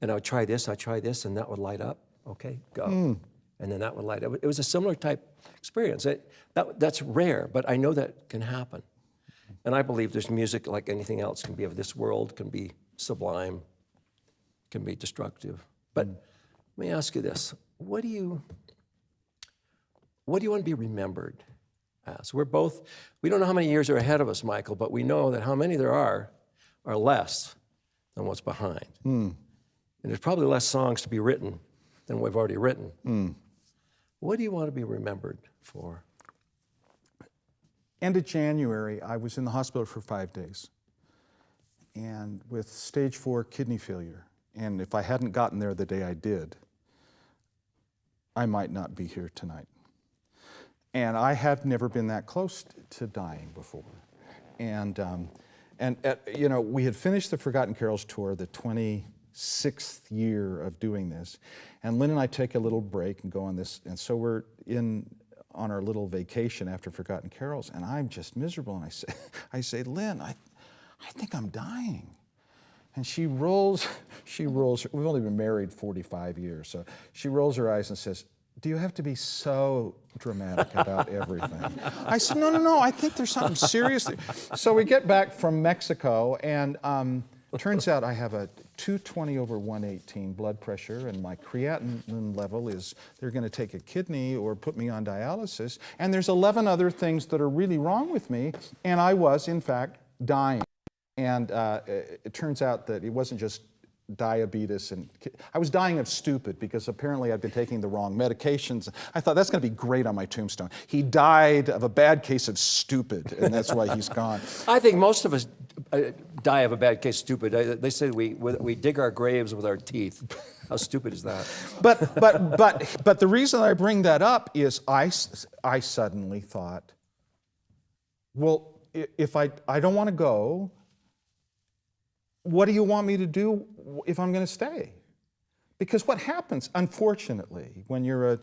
A: And I would try this, and that would light up. Okay, go. Mm. And then that would light up. It was a similar type experience. That's rare, but I know that can happen. And I believe there's music like anything else, can be of this world, can be sublime, can be destructive. But let me ask you this. What do you want to be remembered as? We don't know how many years are ahead of us, Michael, but we know that how many there are less than what's behind. Mm. And there's probably less songs to be written than we've already written. Mm. What do you want to be remembered for?
B: End of January, I was in the hospital for 5 days, and with stage 4 kidney failure. And if I hadn't gotten there the day I did, I might not be here tonight. And I have never been that close to dying before. And we had finished the Forgotten Carols tour, the 26th year of doing this. And Lynn and I take a little break and go on this. And so we're on our little vacation after Forgotten Carols, and I'm just miserable. And I say, Lynn, I think I'm dying. And she rolls, we've only been married 45 years, so she rolls her eyes and says, do you have to be so dramatic about everything? I said, no, I think there's something serious. So we get back from Mexico, and turns out I have a 220 over 118 blood pressure, and my creatinine level is, they're going to take a kidney or put me on dialysis, and there's 11 other things that are really wrong with me, and I was, in fact, dying. And it turns out that it wasn't just diabetes, and I was dying of stupid because apparently I'd been taking the wrong medications. I thought that's going to be great on my tombstone. He died of a bad case of stupid, and that's why he's gone.
A: I think most of us die of a bad case of stupid. They say we dig our graves with our teeth. How stupid is that?
B: But the reason I bring that up is I suddenly thought, well, if I don't want to go, what do you want me to do if I'm going to stay? Because what happens, unfortunately, when you're a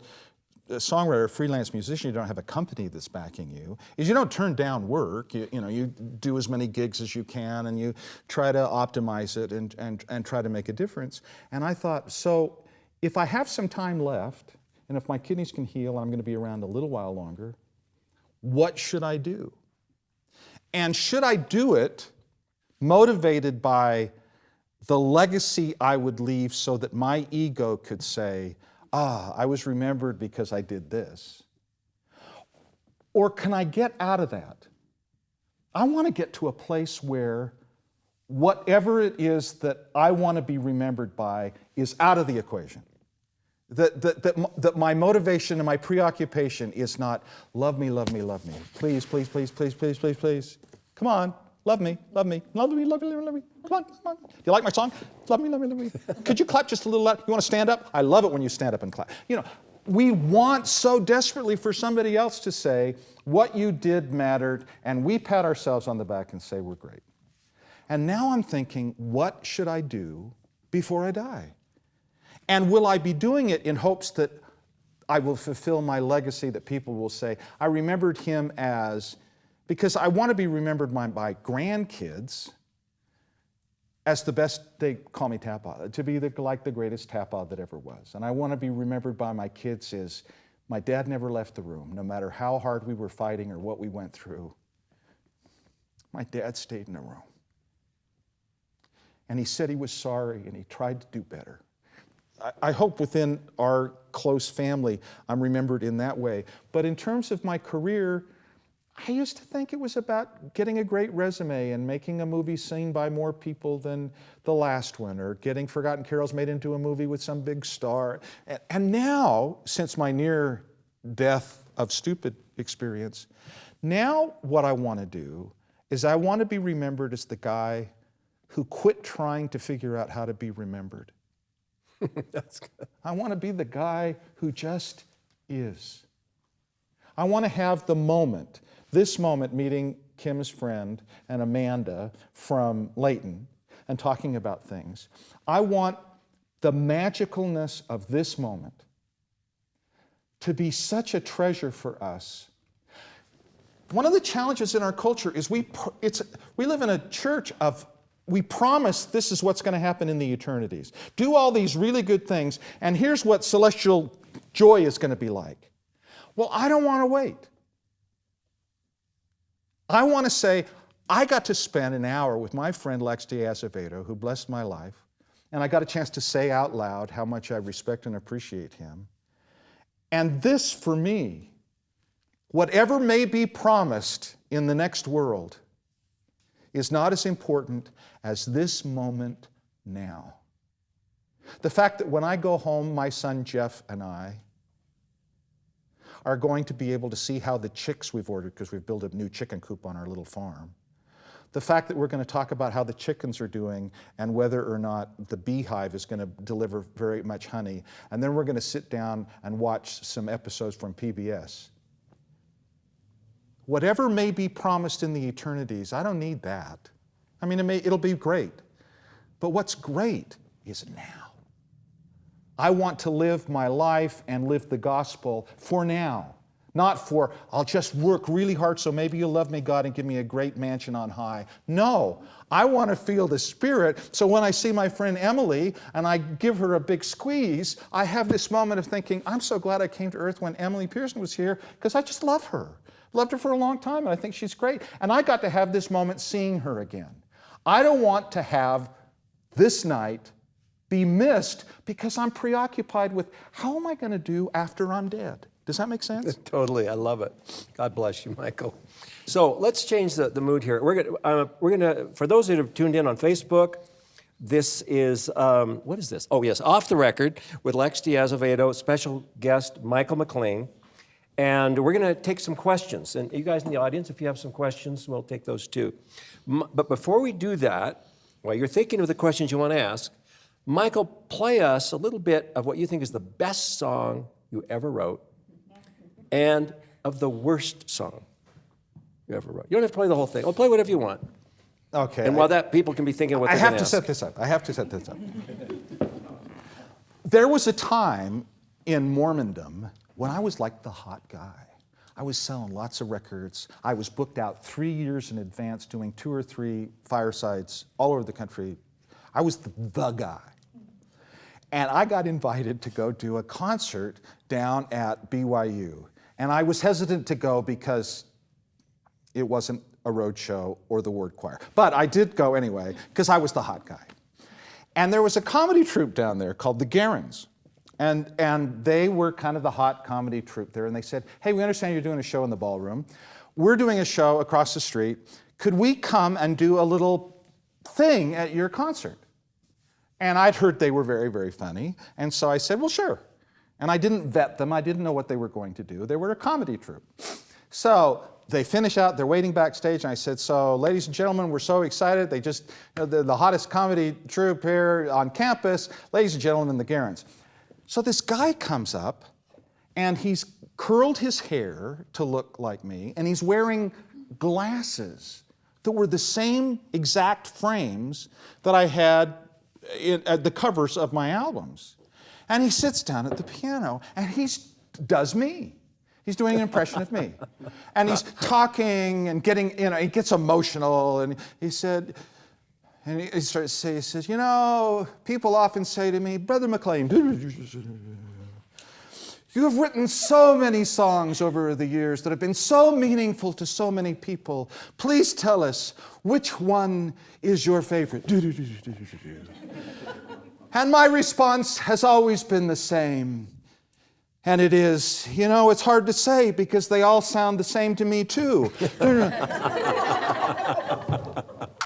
B: songwriter, a freelance musician, you don't have a company that's backing you, is you don't turn down work. You do as many gigs as you can, and you try to optimize it and try to make a difference. And I thought, so if I have some time left, and if my kidneys can heal, and I'm going to be around a little while longer, what should I do? And should I do it motivated by the legacy I would leave so that my ego could say, I was remembered because I did this? Or can I get out of that? I want to get to a place where whatever it is that I want to be remembered by is out of the equation. That my motivation and my preoccupation is not, love me, love me, love me. Please, please, please, please, please, please, please. Come on. Love me, love me, love me, love me, love me. Come on, come on. Do you like my song? Love me, love me, love me. Could you clap just a little loud? You want to stand up? I love it when you stand up and clap. We want so desperately for somebody else to say, what you did mattered, and we pat ourselves on the back and say, we're great. And now I'm thinking, what should I do before I die? And will I be doing it in hopes that I will fulfill my legacy, that people will say, I remembered him as, because I want to be remembered by my grandkids as the best, they call me Tapa, to be like the greatest Tapa that ever was. And I want to be remembered by my kids as my dad never left the room, no matter how hard we were fighting or what we went through. My dad stayed in the room. And he said he was sorry and he tried to do better. I hope within our close family I'm remembered in that way. But in terms of my career, I used to think it was about getting a great resume and making a movie seen by more people than the last one, or getting Forgotten Carols made into a movie with some big star. And now, since my near death of stupid experience, now what I want to do is I want to be remembered as the guy who quit trying to figure out how to be remembered.
A: That's good.
B: I want to be the guy who just is. I want to have the moment, this moment, meeting Kim's friend and Amanda from Layton and talking about things. I want the magicalness of this moment to be such a treasure for us. One of the challenges in our culture is we live in a church of, we promise this is what's going to happen in the eternities. Do all these really good things, and here's what celestial joy is going to be like. Well, I don't want to wait. I want to say, I got to spend an hour with my friend Lex de Azevedo, who blessed my life, and I got a chance to say out loud how much I respect and appreciate him. And this, for me, whatever may be promised in the next world, is not as important as this moment now. The fact that when I go home, my son Jeff and I are going to be able to see how the chicks we've ordered, because we've built a new chicken coop on our little farm. The fact that we're going to talk about how the chickens are doing and whether or not the beehive is going to deliver very much honey. And then we're going to sit down and watch some episodes from PBS. Whatever may be promised in the eternities, I don't need that. I mean, it'll be great. But what's great is now. I want to live my life and live the gospel for now. Not for, I'll just work really hard so maybe you'll love me, God, and give me a great mansion on high. No, I want to feel the Spirit, so when I see my friend Emily and I give her a big squeeze, I have this moment of thinking, I'm so glad I came to earth when Emily Pearson was here, because I just love her. Loved her for a long time, and I think she's great. And I got to have this moment seeing her again. I don't want to have this night be missed because I'm preoccupied with how am I going to do after I'm dead? Does that make sense?
A: Totally, I love it. God bless you, Michael. So let's change the mood here. We're gonna, for those that have tuned in on Facebook, this is, what is this? Oh yes, Off the Record with Lex de Azevedo, special guest Michael McLean. And we're gonna take some questions. And you guys in the audience, if you have some questions, we'll take those too. But before we do that, while you're thinking of the questions you wanna ask, Michael, play us a little bit of what you think is the best song you ever wrote and of the worst song you ever wrote. You don't have to play the whole thing. I'll play whatever you want.
B: Okay.
A: And while that, people can be thinking what
B: I
A: they're
B: have
A: going
B: to
A: ask.
B: set this up. I have to set this up. There was a time in Mormondom when I was like the hot guy. I was selling lots of records. I was booked out 3 years in advance doing 2 or 3 firesides all over the country. I was the guy. And I got invited to go do a concert down at BYU. And I was hesitant to go because it wasn't a road show or the word choir. But I did go anyway because I was the hot guy. And there was a comedy troupe down there called the Garens. And they were kind of the hot comedy troupe there. And they said, hey, we understand you're doing a show in the ballroom. We're doing a show across the street. Could we come and do a little thing at your concert? And I'd heard they were very, very funny. And so I said, well, sure. And I didn't vet them. I didn't know what they were going to do. They were a comedy troupe. So they finish out, they're waiting backstage, and I said, so ladies and gentlemen, we're so excited. They just, the hottest comedy troupe here on campus, ladies and gentlemen, the Garens. So this guy comes up, and he's curled his hair to look like me, and he's wearing glasses that were the same exact frames that I had at the covers of my albums. And he sits down at the piano and he does me. He's doing an impression of me. And he's talking and getting, he gets emotional. And he said, and he starts to say, he says, people often say to me, Brother McLean, you have written so many songs over the years that have been so meaningful to so many people. Please tell us, which one is your favorite? And my response has always been the same. And it is, it's hard to say because they all sound the same to me too.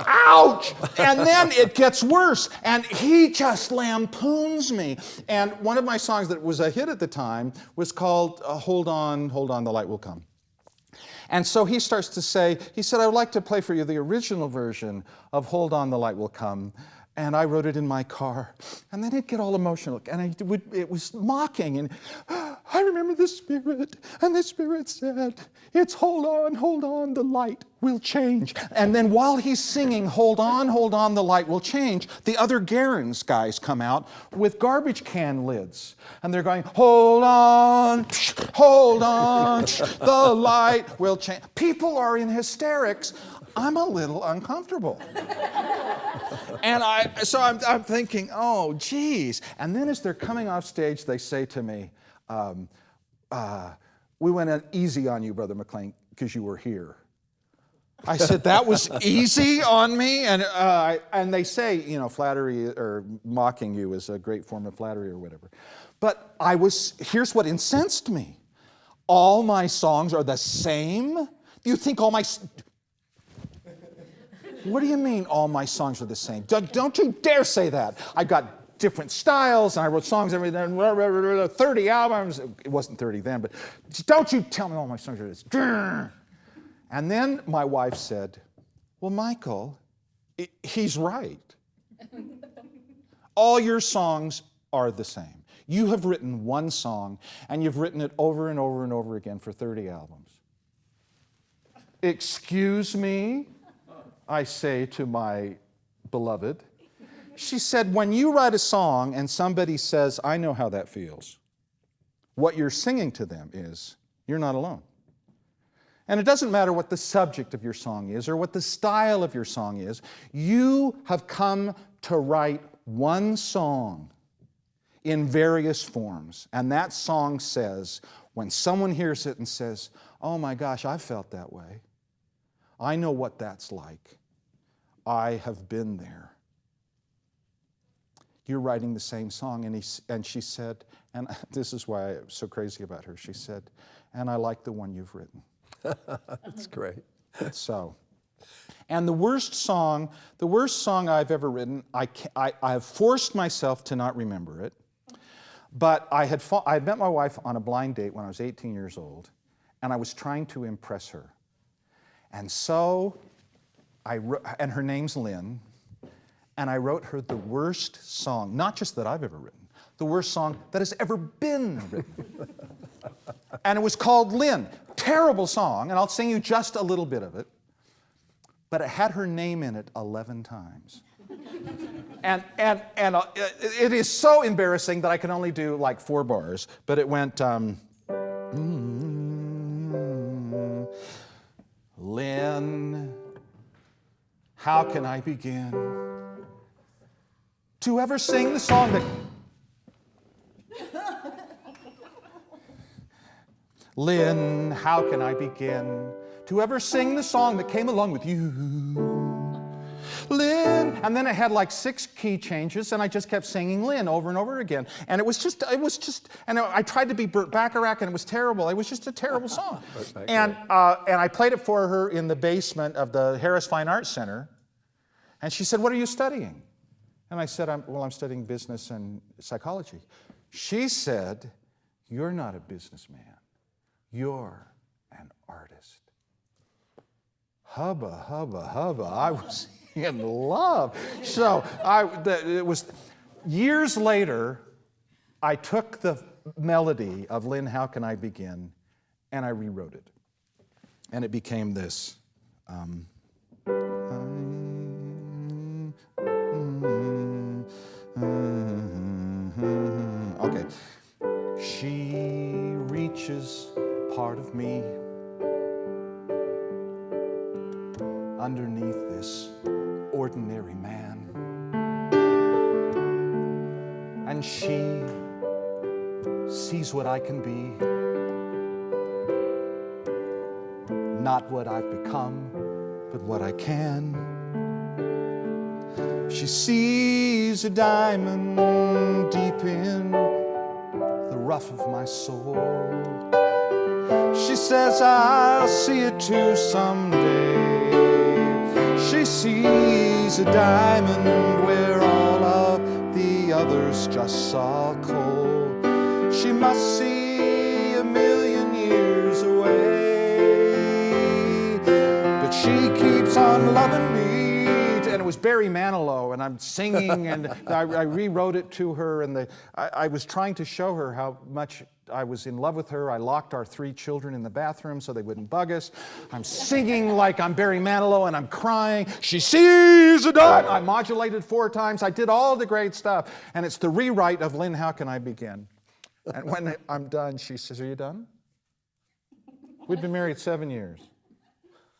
B: Ouch! And then it gets worse. And he just lampoons me. And one of my songs that was a hit at the time was called Hold On, the Light Will Come. And so he starts to say, he said, I would like to play for you the original version of Hold On, the Light Will Come. And I wrote it in my car. And then he'd get all emotional. And it was mocking. And I remember the Spirit. And the Spirit said, it's hold on, the light will change. And then while he's singing, hold on, the light will change, the other Garens guys come out with garbage can lids. And they're going, hold on, the light will change. People are in hysterics. I'm a little uncomfortable. And I'm thinking, oh, geez. And then as they're coming off stage, they say to me, we went easy on you, Brother McLean, because you were here. I said, that was easy on me? And they say, flattery or mocking you is a great form of flattery or whatever. But here's what incensed me. All my songs are the same? You think all my... What do you mean all my songs are the same? Don't you dare say that. I've got different styles, and I wrote songs every 30 albums. It wasn't 30 then, but don't you tell me all my songs are this. And then my wife said, well, Michael, he's right. All your songs are the same. You have written one song, and you've written it over and over and over again for 30 albums. Excuse me? I say to my beloved. She said, when you write a song and somebody says, I know how that feels, what you're singing to them is, you're not alone. And it doesn't matter what the subject of your song is or what the style of your song is. You have come to write one song in various forms. And that song says, when someone hears it and says, oh my gosh, I felt that way. I know what that's like. I have been there. you're writing the same song. And she said, and this is why I'm so crazy about her, she said, and I like the one you've written.
A: That's great.
B: So, and the worst song I've ever written, I have forced myself to not remember it, but I had met my wife on a blind date when I was 18 years old, and I was trying to impress her. And so, and her name's Lynn, and I wrote her the worst song, not just that I've ever written, the worst song that has ever been written. And it was called Lynn. Terrible song, and I'll sing you just a little bit of it. But it had her name in it 11 times. And it is so embarrassing that I can only do like 4 bars, but it went, Lynn, how can I begin to ever sing the song that... Lynn, how can I begin to ever sing the song that came along with you? Lynn, and then it had like 6 key changes, and I just kept singing Lynn over and over again. And it was just, and I tried to be Burt Bacharach, and it was terrible. It was just a terrible song. And I played it for her in the basement of the Harris Fine Arts Center, and she said, "What are you studying?" And I said, I'm studying business and psychology. She said, "You're not a businessman. You're an artist." Hubba, hubba, hubba. I was in love. So it was years later, I took the melody of Lynn, How Can I Begin, and I rewrote it. And it became this. Okay. She reaches part of me underneath this ordinary man, and she sees what I can be, not what I've become, but what I can. She sees a diamond deep in the rough of my soul. She says I'll see it too someday. She sees a diamond where all of the others just saw coal. She must see 1,000,000 years away, but she keeps on loving me. And it was Barry Manilow, and I'm singing, and I rewrote it to her, and I was trying to show her how much I was in love with her. I locked our 3 children in the bathroom so they wouldn't bug us. I'm singing like I'm Barry Manilow, and I'm crying. She sees a diamond. I modulated 4 times. I did all the great stuff, and it's the rewrite of Lynn, How Can I Begin? And when I'm done, she says, "Are you done?" We'd been married 7 years.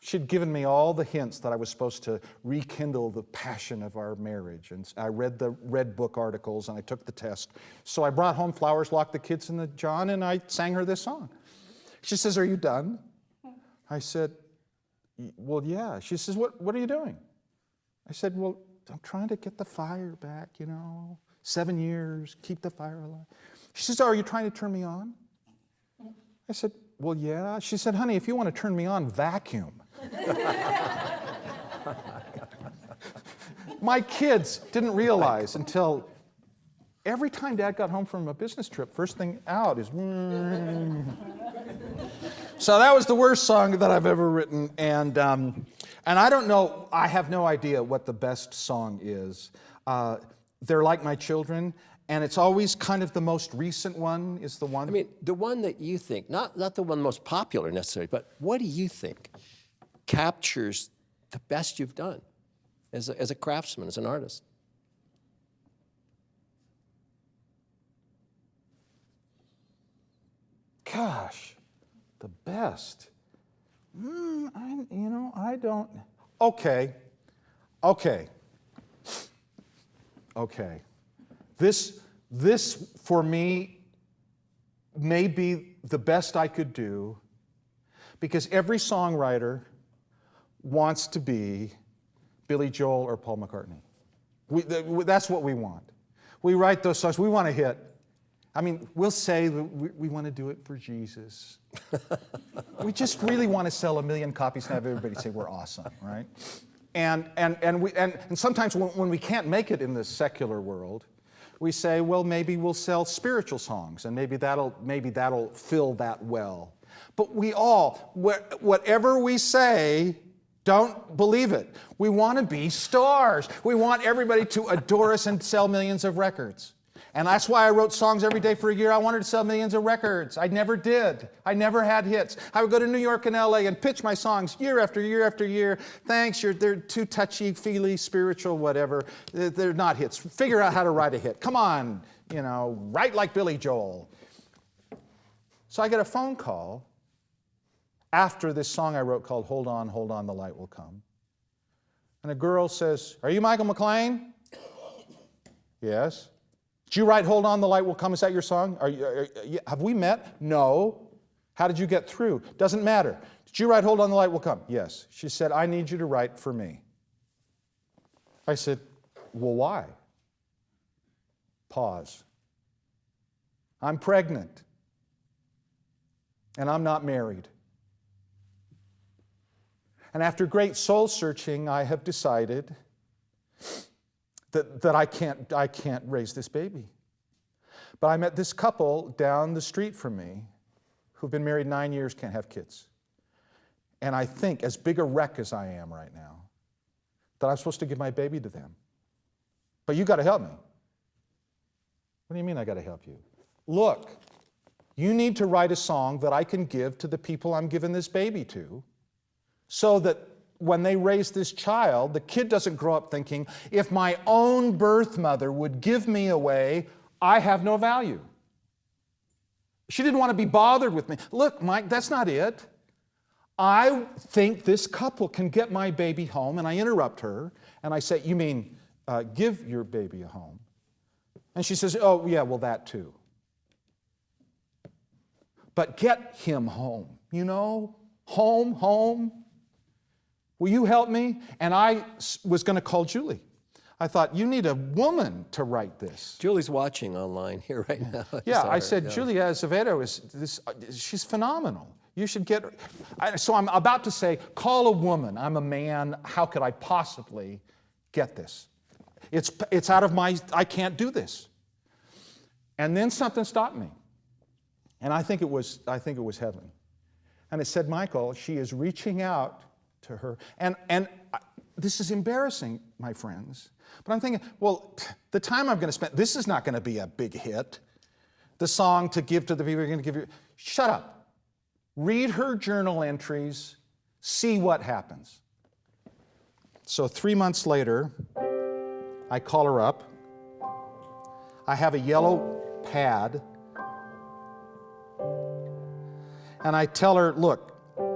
B: She'd given me all the hints that I was supposed to rekindle the passion of our marriage. And I read the Red Book articles, and I took the test. So I brought home flowers, locked the kids in the john, and I sang her this song. She says, "Are you done?" I said, "Well, yeah." She says, what are you doing?" I said, "Well, I'm trying to get the fire back, 7 years, keep the fire alive." She says, "Are you trying to turn me on?" I said, "Well, yeah." She said, "Honey, if you want to turn me on, vacuum." My kids didn't realize until every time Dad got home from a business trip, first thing out is... So that was the worst song that I've ever written, and I don't know, I have no idea what the best song is. They're like my children, and it's always kind of the most recent one is the one...
A: I mean, the one that you think, not the one most popular necessarily, but what do you think captures the best you've done as a craftsman, as an artist?
B: Gosh, the best. I don't... Okay. This, for me, may be the best I could do, because every songwriter wants to be Billy Joel or Paul McCartney. That's what we want. We write those songs. We want to hit. I mean, we'll say we want to do it for Jesus. We just really want to sell 1 million copies and have everybody say we're awesome, right? And sometimes when we can't make it in the secular world, we say, well, maybe we'll sell spiritual songs, and maybe that'll fill that well. But we all, whatever we say, don't believe it. We want to be stars. We want everybody to adore us and sell millions of records. And that's why I wrote songs every day for a year. I wanted to sell millions of records. I never did. I never had hits. I would go to New York and LA and pitch my songs year after year after year. Thanks, they're too touchy-feely, spiritual, whatever. They're not hits. Figure out how to write a hit. Come on, write like Billy Joel. So I get a phone call after this song I wrote called Hold On, the Light Will Come. And a girl says, are you Michael McLean? Yes. Did you write Hold On, the Light Will Come? Is that your song? Have we met? No. How did you get through? Doesn't matter. Did you write Hold On, the Light Will Come? Yes. She said, I need you to write for me. I said, well, why? Pause. I'm pregnant. And I'm not married. And after great soul searching, I have decided that I can't raise this baby. But I met this couple down the street from me who've been married 9 years, can't have kids. And I think, as big a wreck as I am right now, that I'm supposed to give my baby to them. But you got to help me. What do you mean I got to help you? Look, you need to write a song that I can give to the people I'm giving this baby to, so that when they raise this child, the kid doesn't grow up thinking, if my own birth mother would give me away, I have no value. She didn't want to be bothered with me. Look, Mike, that's not it. I think this couple can get my baby home, and I interrupt her, and I say, you mean give your baby a home? And she says, oh, yeah, well, that too. But get him home, home. Will you help me? And I was going to call Julie. I thought, you need a woman to write this.
A: Julie's watching online here right now.
B: Yeah, I said, Julie Azevedo she's phenomenal. You should get her. So I'm about to say, call a woman. I'm a man. How could I possibly get this? It's out of I can't do this. And then something stopped me. And I think it was heaven. And it said, Michael, she is reaching out to her. And this is embarrassing, my friends. But I'm thinking, well, the time I'm going to spend, this is not going to be a big hit. The song to give to the people you're going to give you. Shut up. Read her journal entries. See what happens. So 3 months later, I call her up. I have a yellow pad. And I tell her, look,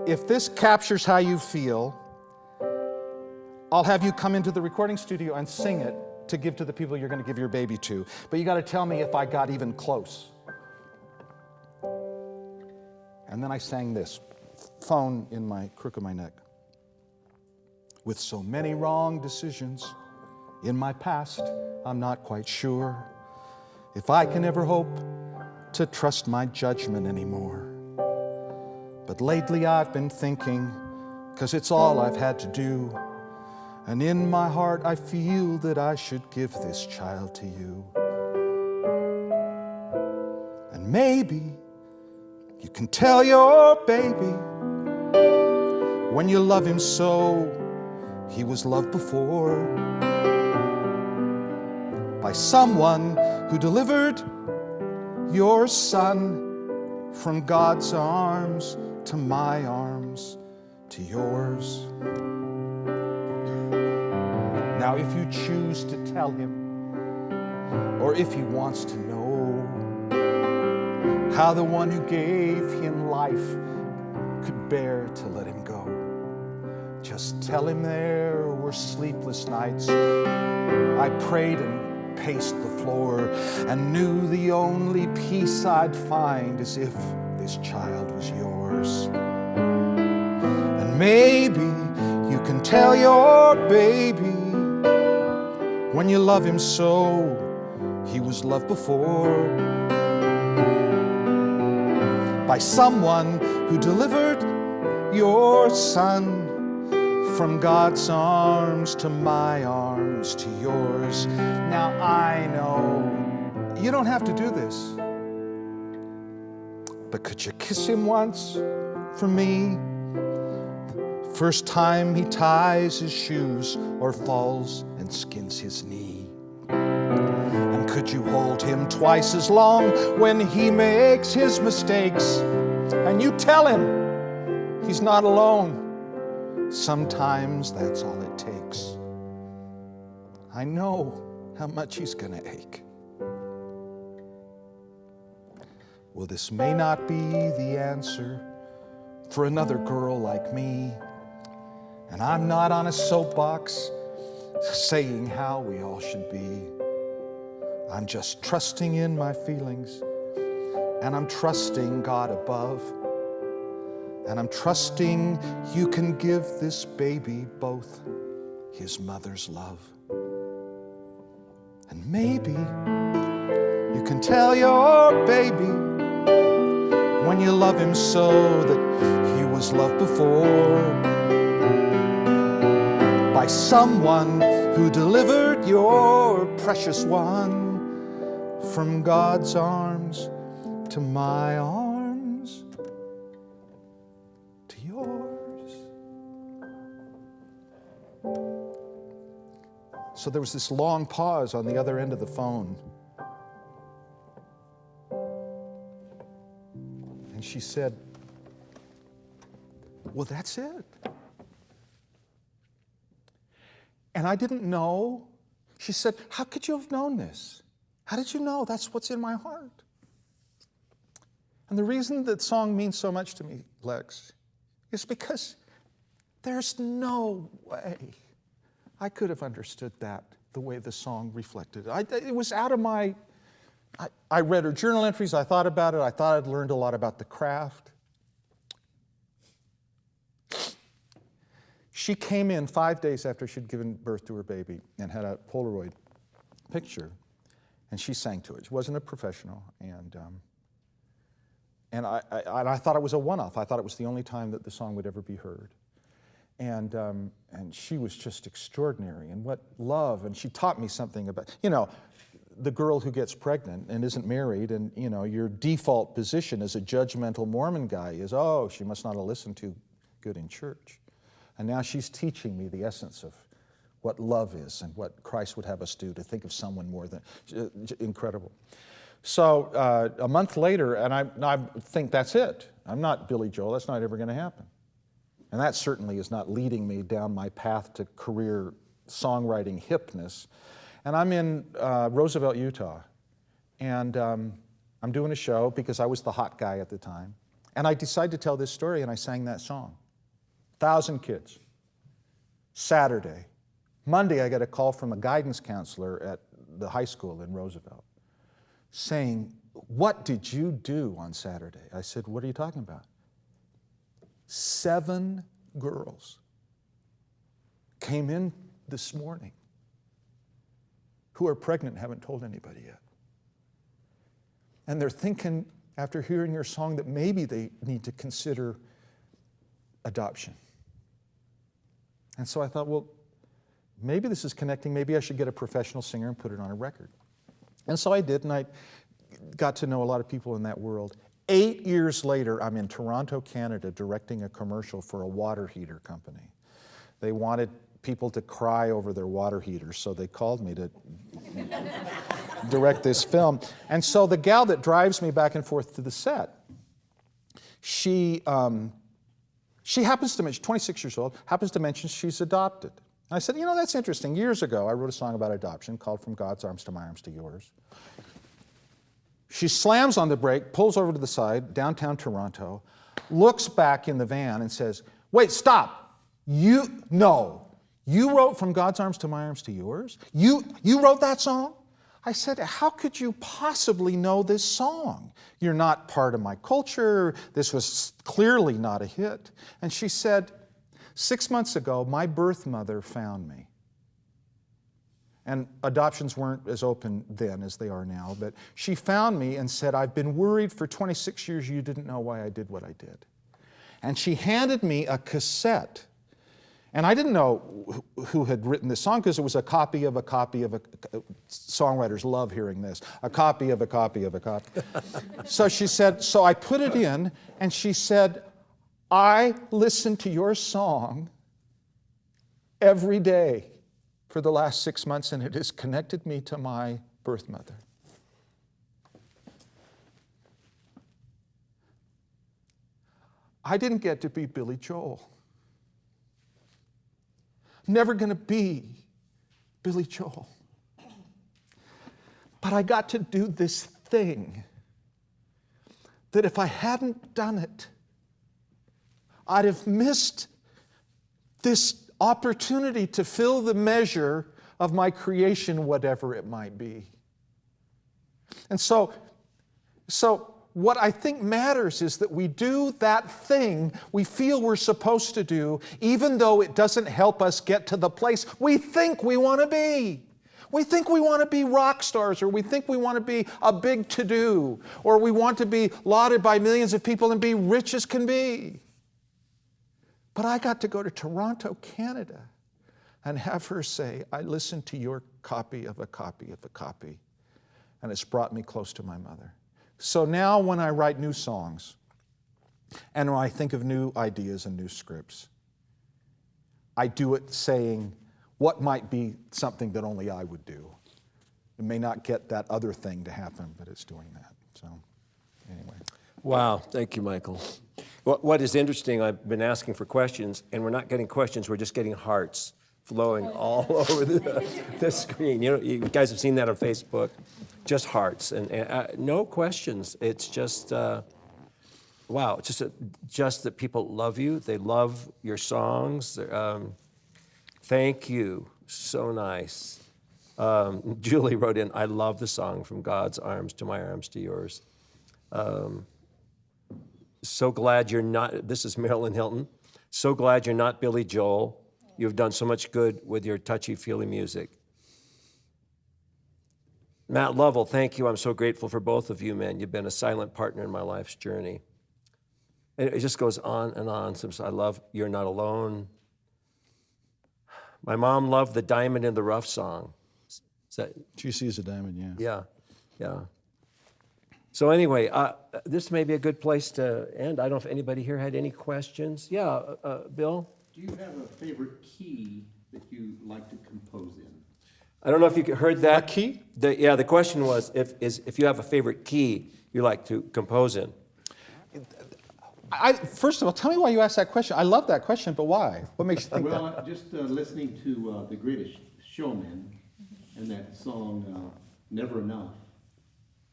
B: if this captures how you feel, I'll have you come into the recording studio and sing it to give to the people you're going to give your baby to. But you got to tell me if I got even close. And then I sang this, phone in my crook of my neck. With so many wrong decisions in my past, I'm not quite sure if I can ever hope to trust my judgment anymore. But lately I've been thinking, 'cause it's all I've had to do, and in my heart I feel that I should give this child to you. And maybe you can tell your baby, when you love him so, he was loved before, by someone who delivered your son from God's arms to my arms, to yours. Now if you choose to tell him, or if he wants to know how the one who gave him life could bear to let him go, just tell him there were sleepless nights I prayed and paced the floor, and knew the only peace I'd find is if this child was yours. And maybe you can tell your baby, when you love him so, he was loved before by someone who delivered your son from God's arms to my arms to yours. Now I know you don't have to do this, but could you kiss him once for me? First time he ties his shoes or falls and skins his knee. And could you hold him twice as long when he makes his mistakes? And you tell him he's not alone. Sometimes that's all it takes. I know how much he's gonna ache. Well, this may not be the answer for another girl like me. And I'm not on a soapbox saying how we all should be. I'm just trusting in my feelings, and I'm trusting God above, and I'm trusting you can give this baby both his mother's love. And maybe you can tell your baby when you love him so that he was loved before by someone who delivered your precious one from God's arms to my arms to yours. So there was this long pause on the other end of the phone. And she said, well, that's it. And I didn't know. She said, how could you have known this? How did you know? That's what's in my heart. And the reason that song means so much to me, Lex, is because there's no way I could have understood that the way the song reflected it. It was out of my... I read her journal entries. I thought about it. I thought I'd learned a lot about the craft. She came in 5 days after she'd given birth to her baby and had a Polaroid picture, and she sang to it. She wasn't a professional, and I thought it was a one-off. I thought it was the only time that the song would ever be heard. And she was just extraordinary, and what love, and she taught me something about, the girl who gets pregnant and isn't married, and your default position as a judgmental Mormon guy is, oh, she must not have listened too good in church. And now she's teaching me the essence of what love is and what Christ would have us do, to think of someone more than incredible. So a month later, and I think that's it. I'm not Billy Joel. That's not ever going to happen. And that certainly is not leading me down my path to career songwriting hipness. And I'm in Roosevelt, Utah. And I'm doing a show because I was the hot guy at the time. And I decided to tell this story, and I sang that song. 1,000 kids. Saturday. Monday, I got a call from a guidance counselor at the high school in Roosevelt saying, what did you do on Saturday? I said, what are you talking about? 7 girls came in this morning who are pregnant and haven't told anybody yet. And they're thinking, after hearing your song, that maybe they need to consider adoption. And so I thought, well, maybe this is connecting. Maybe I should get a professional singer and put it on a record. And so I did, and I got to know a lot of people in that world. 8 years later, I'm in Toronto, Canada, directing a commercial for a water heater company. They wanted people to cry over their water heaters, so they called me to direct this film. And so the gal that drives me back and forth to the set, she happens to mention, 26 years old, happens to mention she's adopted. I said, that's interesting. Years ago, I wrote a song about adoption called From God's Arms to My Arms to Yours. She slams on the brake, pulls over to the side, downtown Toronto, looks back in the van and says, wait, stop. You wrote From God's Arms to My Arms to Yours? You wrote that song? I said, how could you possibly know this song? You're not part of my culture. This was clearly not a hit. And she said, 6 months ago, my birth mother found me. And adoptions weren't as open then as they are now. But she found me and said, I've been worried for 26 years you didn't know why I did what I did. And she handed me a cassette. And I didn't know who had written this song because it was a copy of a copy of a... Songwriters love hearing this. A copy of a copy of a copy. So she said, so I put it in, and she said, I listen to your song every day for the last 6 months, and it has connected me to my birth mother. I didn't get to be Billy Joel. Never going to be Billy Joel. But I got to do this thing that if I hadn't done it, I'd have missed this opportunity to fill the measure of my creation, whatever it might be. And so what I think matters is that we do that thing we feel we're supposed to do, even though it doesn't help us get to the place we think we want to be. We think we want to be rock stars, or we think we want to be a big to-do, or we want to be lauded by millions of people and be rich as can be. But I got to go to Toronto, Canada, and have her say, I listened to your copy of a copy of a copy, and it's brought me close to my mother. So now when I write new songs, and when I think of new ideas and new scripts, I do it saying what might be something that only I would do. It may not get that other thing to happen, but it's doing that. So anyway.
A: Wow, thank you, Michael. What is interesting, I've been asking for questions, and we're not getting questions, we're just getting hearts flowing all over the screen. You know, you guys have seen that on Facebook. Just hearts and no questions. It's just, wow, it's just that people love you. They love your songs. Thank you. So nice. Julie wrote in, I love the song From God's Arms to My Arms to Yours. So glad you're not, this is Marilyn Hilton, so glad you're not Billy Joel. You've done so much good with your touchy-feely music. Matt Lovell, thank you. I'm so grateful for both of you, man. You've been a silent partner in my life's journey. And it just goes on and on. I love You're Not Alone. My mom loved the Diamond in the Rough song. Is that,
B: Juicy as a diamond, yeah.
A: Yeah. So anyway, this may be a good place to end. I don't know if anybody here had any questions. Yeah, Bill?
C: Do you have a favorite key that you like to compose in?
A: I don't know if you heard that.
B: A key?
A: The question was if you have a favorite key you like to compose in.
B: First of all, tell me why you asked that question. I love that question, but why? What makes you think that?
C: Well, just listening to The Greatest Showman and that song, Never Enough,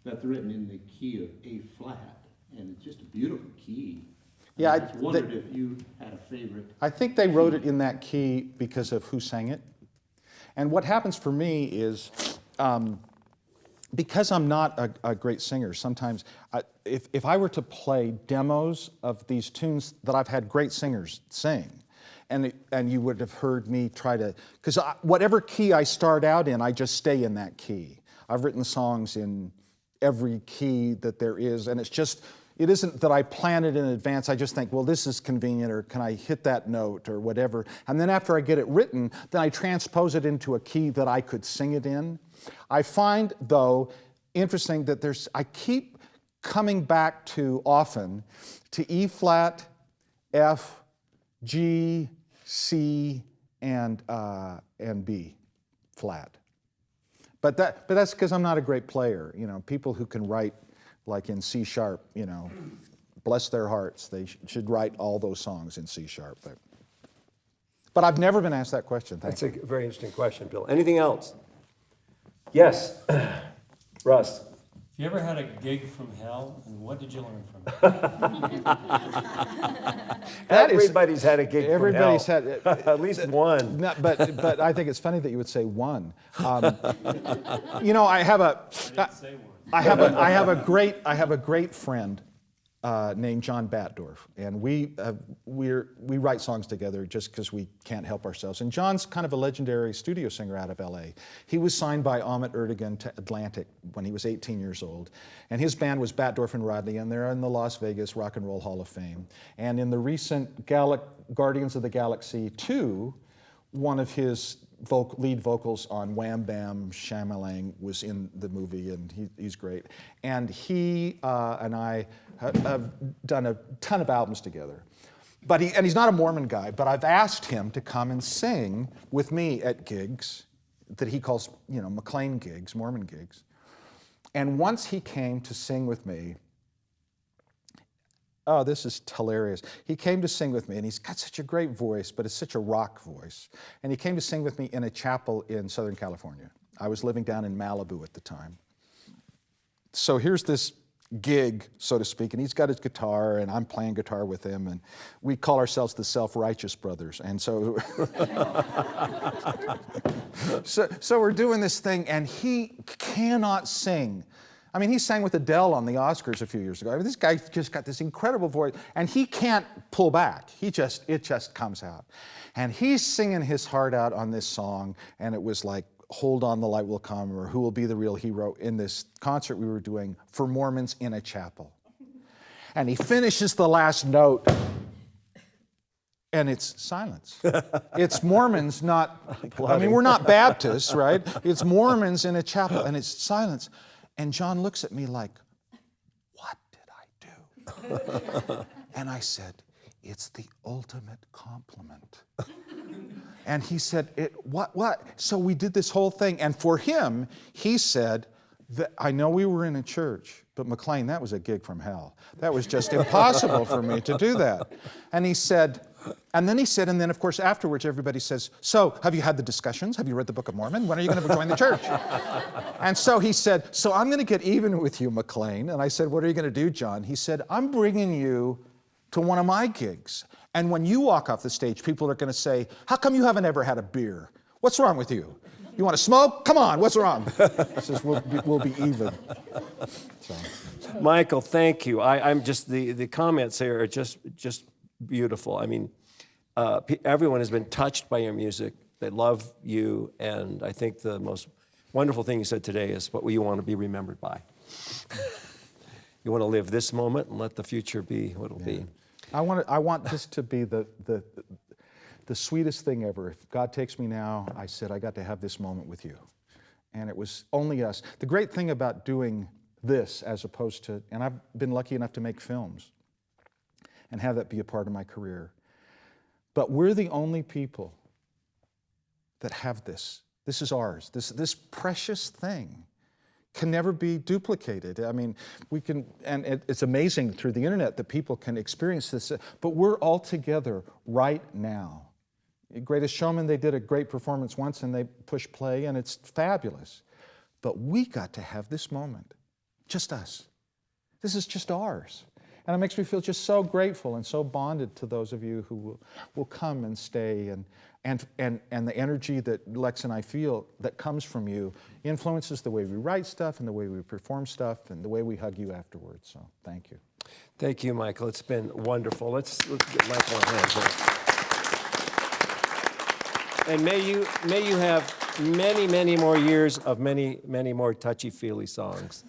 C: that's written in the key of A flat, and it's just a beautiful key.
B: Yeah,
C: I just wondered if you had a favorite.
B: I think they wrote it in that key because of who sang it. And what happens for me is, because I'm not a great singer, sometimes if I were to play demos of these tunes that I've had great singers sing, and you would have heard me try to, because whatever key I start out in, I just stay in that key. I've written songs in every key that there is, and it isn't that I plan it in advance. I just think, well, this is convenient, or can I hit that note, or whatever. And then after I get it written, then I transpose it into a key that I could sing it in. I find, though, interesting that I keep coming back to often to E flat, F, G, C, and B flat. But that's because I'm not a great player. You know, people who can write like in C sharp, you know, bless their hearts. They should write all those songs in C sharp. But I've never been asked that question. Thank you.
A: That's a very interesting question, Bill. Anything else? Yes, Russ.
D: Have you ever had a gig from hell, and what did you learn from it?
A: Everybody's had a gig
B: Everybody's
A: from hell.
B: had
A: At least one.
B: No, but I think it's funny that you would say one. You know, I have a
D: I didn't say one.
B: I have a great friend named John Batdorf, and we write songs together just because we can't help ourselves. And John's kind of a legendary studio singer out of LA. He was signed by Ahmet Ertegun to Atlantic when he was 18 years old, and his band was Batdorf and Rodney, and they're in the Las Vegas Rock and Roll Hall of Fame. And in the recent Guardians of the Galaxy 2, one of his lead vocals on Wham Bam Shamalang was in the movie, and he's great. And he and I have done a ton of albums together. But he's not a Mormon guy, but I've asked him to come and sing with me at gigs that he calls, McLean gigs, Mormon gigs. And once he came to sing with me, oh, this is hilarious. He came to sing with me, and he's got such a great voice, but it's such a rock voice. And he came to sing with me in a chapel in Southern California. I was living down in Malibu at the time. So here's this gig, so to speak, and he's got his guitar, and I'm playing guitar with him, and we call ourselves the Self-Righteous Brothers. And so, so we're doing this thing, and he cannot sing. I mean, he sang with Adele on the Oscars a few years ago. I mean, this guy just got this incredible voice, and he can't pull back. It just comes out. And he's singing his heart out on this song, and it was like, Hold On, the Light Will Come, or Who Will Be the Real Hero, in this concert we were doing for Mormons in a chapel. And he finishes the last note, and it's silence. It's Mormons, not, I mean, we're not Baptists, right? It's Mormons in a chapel, and it's silence. And John looks at me like, what did I do? And I said, it's the ultimate compliment. And he said, what? So we did this whole thing. And for him, he said, I know we were in a church, but McLean, that was a gig from hell. That was just impossible for me to do that. And then of course afterwards everybody says, so have you had the discussions? Have you read the Book of Mormon? When are you going to join the church? And so he said, so I'm going to get even with you, McLean. And I said, what are you going to do, John? He said, I'm bringing you to one of my gigs. And when you walk off the stage, people are going to say, how come you haven't ever had a beer? What's wrong with you? You want to smoke? Come on, what's wrong? He says, we'll be even. So.
A: Michael, thank you. I'm just, the comments here are just beautiful. I mean, everyone has been touched by your music. They love you, and I think the most wonderful thing you said today is what you want to be remembered by. You want to live this moment and let the future be what it'll be.
B: I want this to be the sweetest thing ever. If God takes me now, I said, I got to have this moment with you. And it was only us. The great thing about doing this as opposed to, and I've been lucky enough to make films and have that be a part of my career, but we're the only people that have this. This is ours. This precious thing can never be duplicated. I mean, we can, and it's amazing through the internet that people can experience this, but we're all together right now. Greatest Showman, they did a great performance once and they push play and it's fabulous. But we got to have this moment, just us. This is just ours. And it makes me feel just so grateful and so bonded to those of you who will come and stay, and the energy that Lex and I feel that comes from you influences the way we write stuff and the way we perform stuff and the way we hug you afterwards. So thank you.
A: Thank you, Michael. It's been wonderful. Let's get Michael a hand here. And may you have many, many more years of many, many more touchy-feely songs.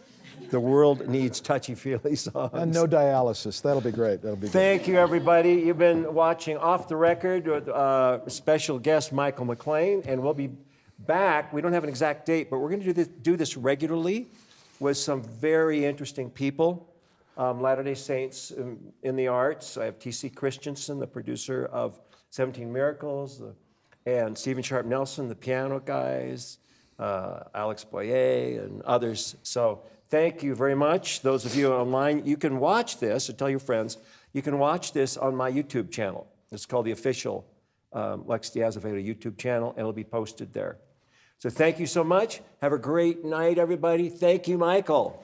A: The world needs touchy-feely songs.
B: And no dialysis. That'll be great. That'll be
A: Thank you, everybody. You've been watching Off the Record with special guest Michael McLean, and we'll be back. We don't have an exact date, but we're going to do this regularly with some very interesting people. Latter-day Saints in the arts. I have T.C. Christensen, the producer of 17 Miracles, and Stephen Sharp Nelson, the piano guys, Alex Boyer, and others. So thank you very much. Those of you online, you can watch this, or tell your friends, you can watch this on my YouTube channel. It's called the official Lex de Azevedo YouTube channel, and it'll be posted there. So thank you so much. Have a great night, everybody. Thank you, Michael.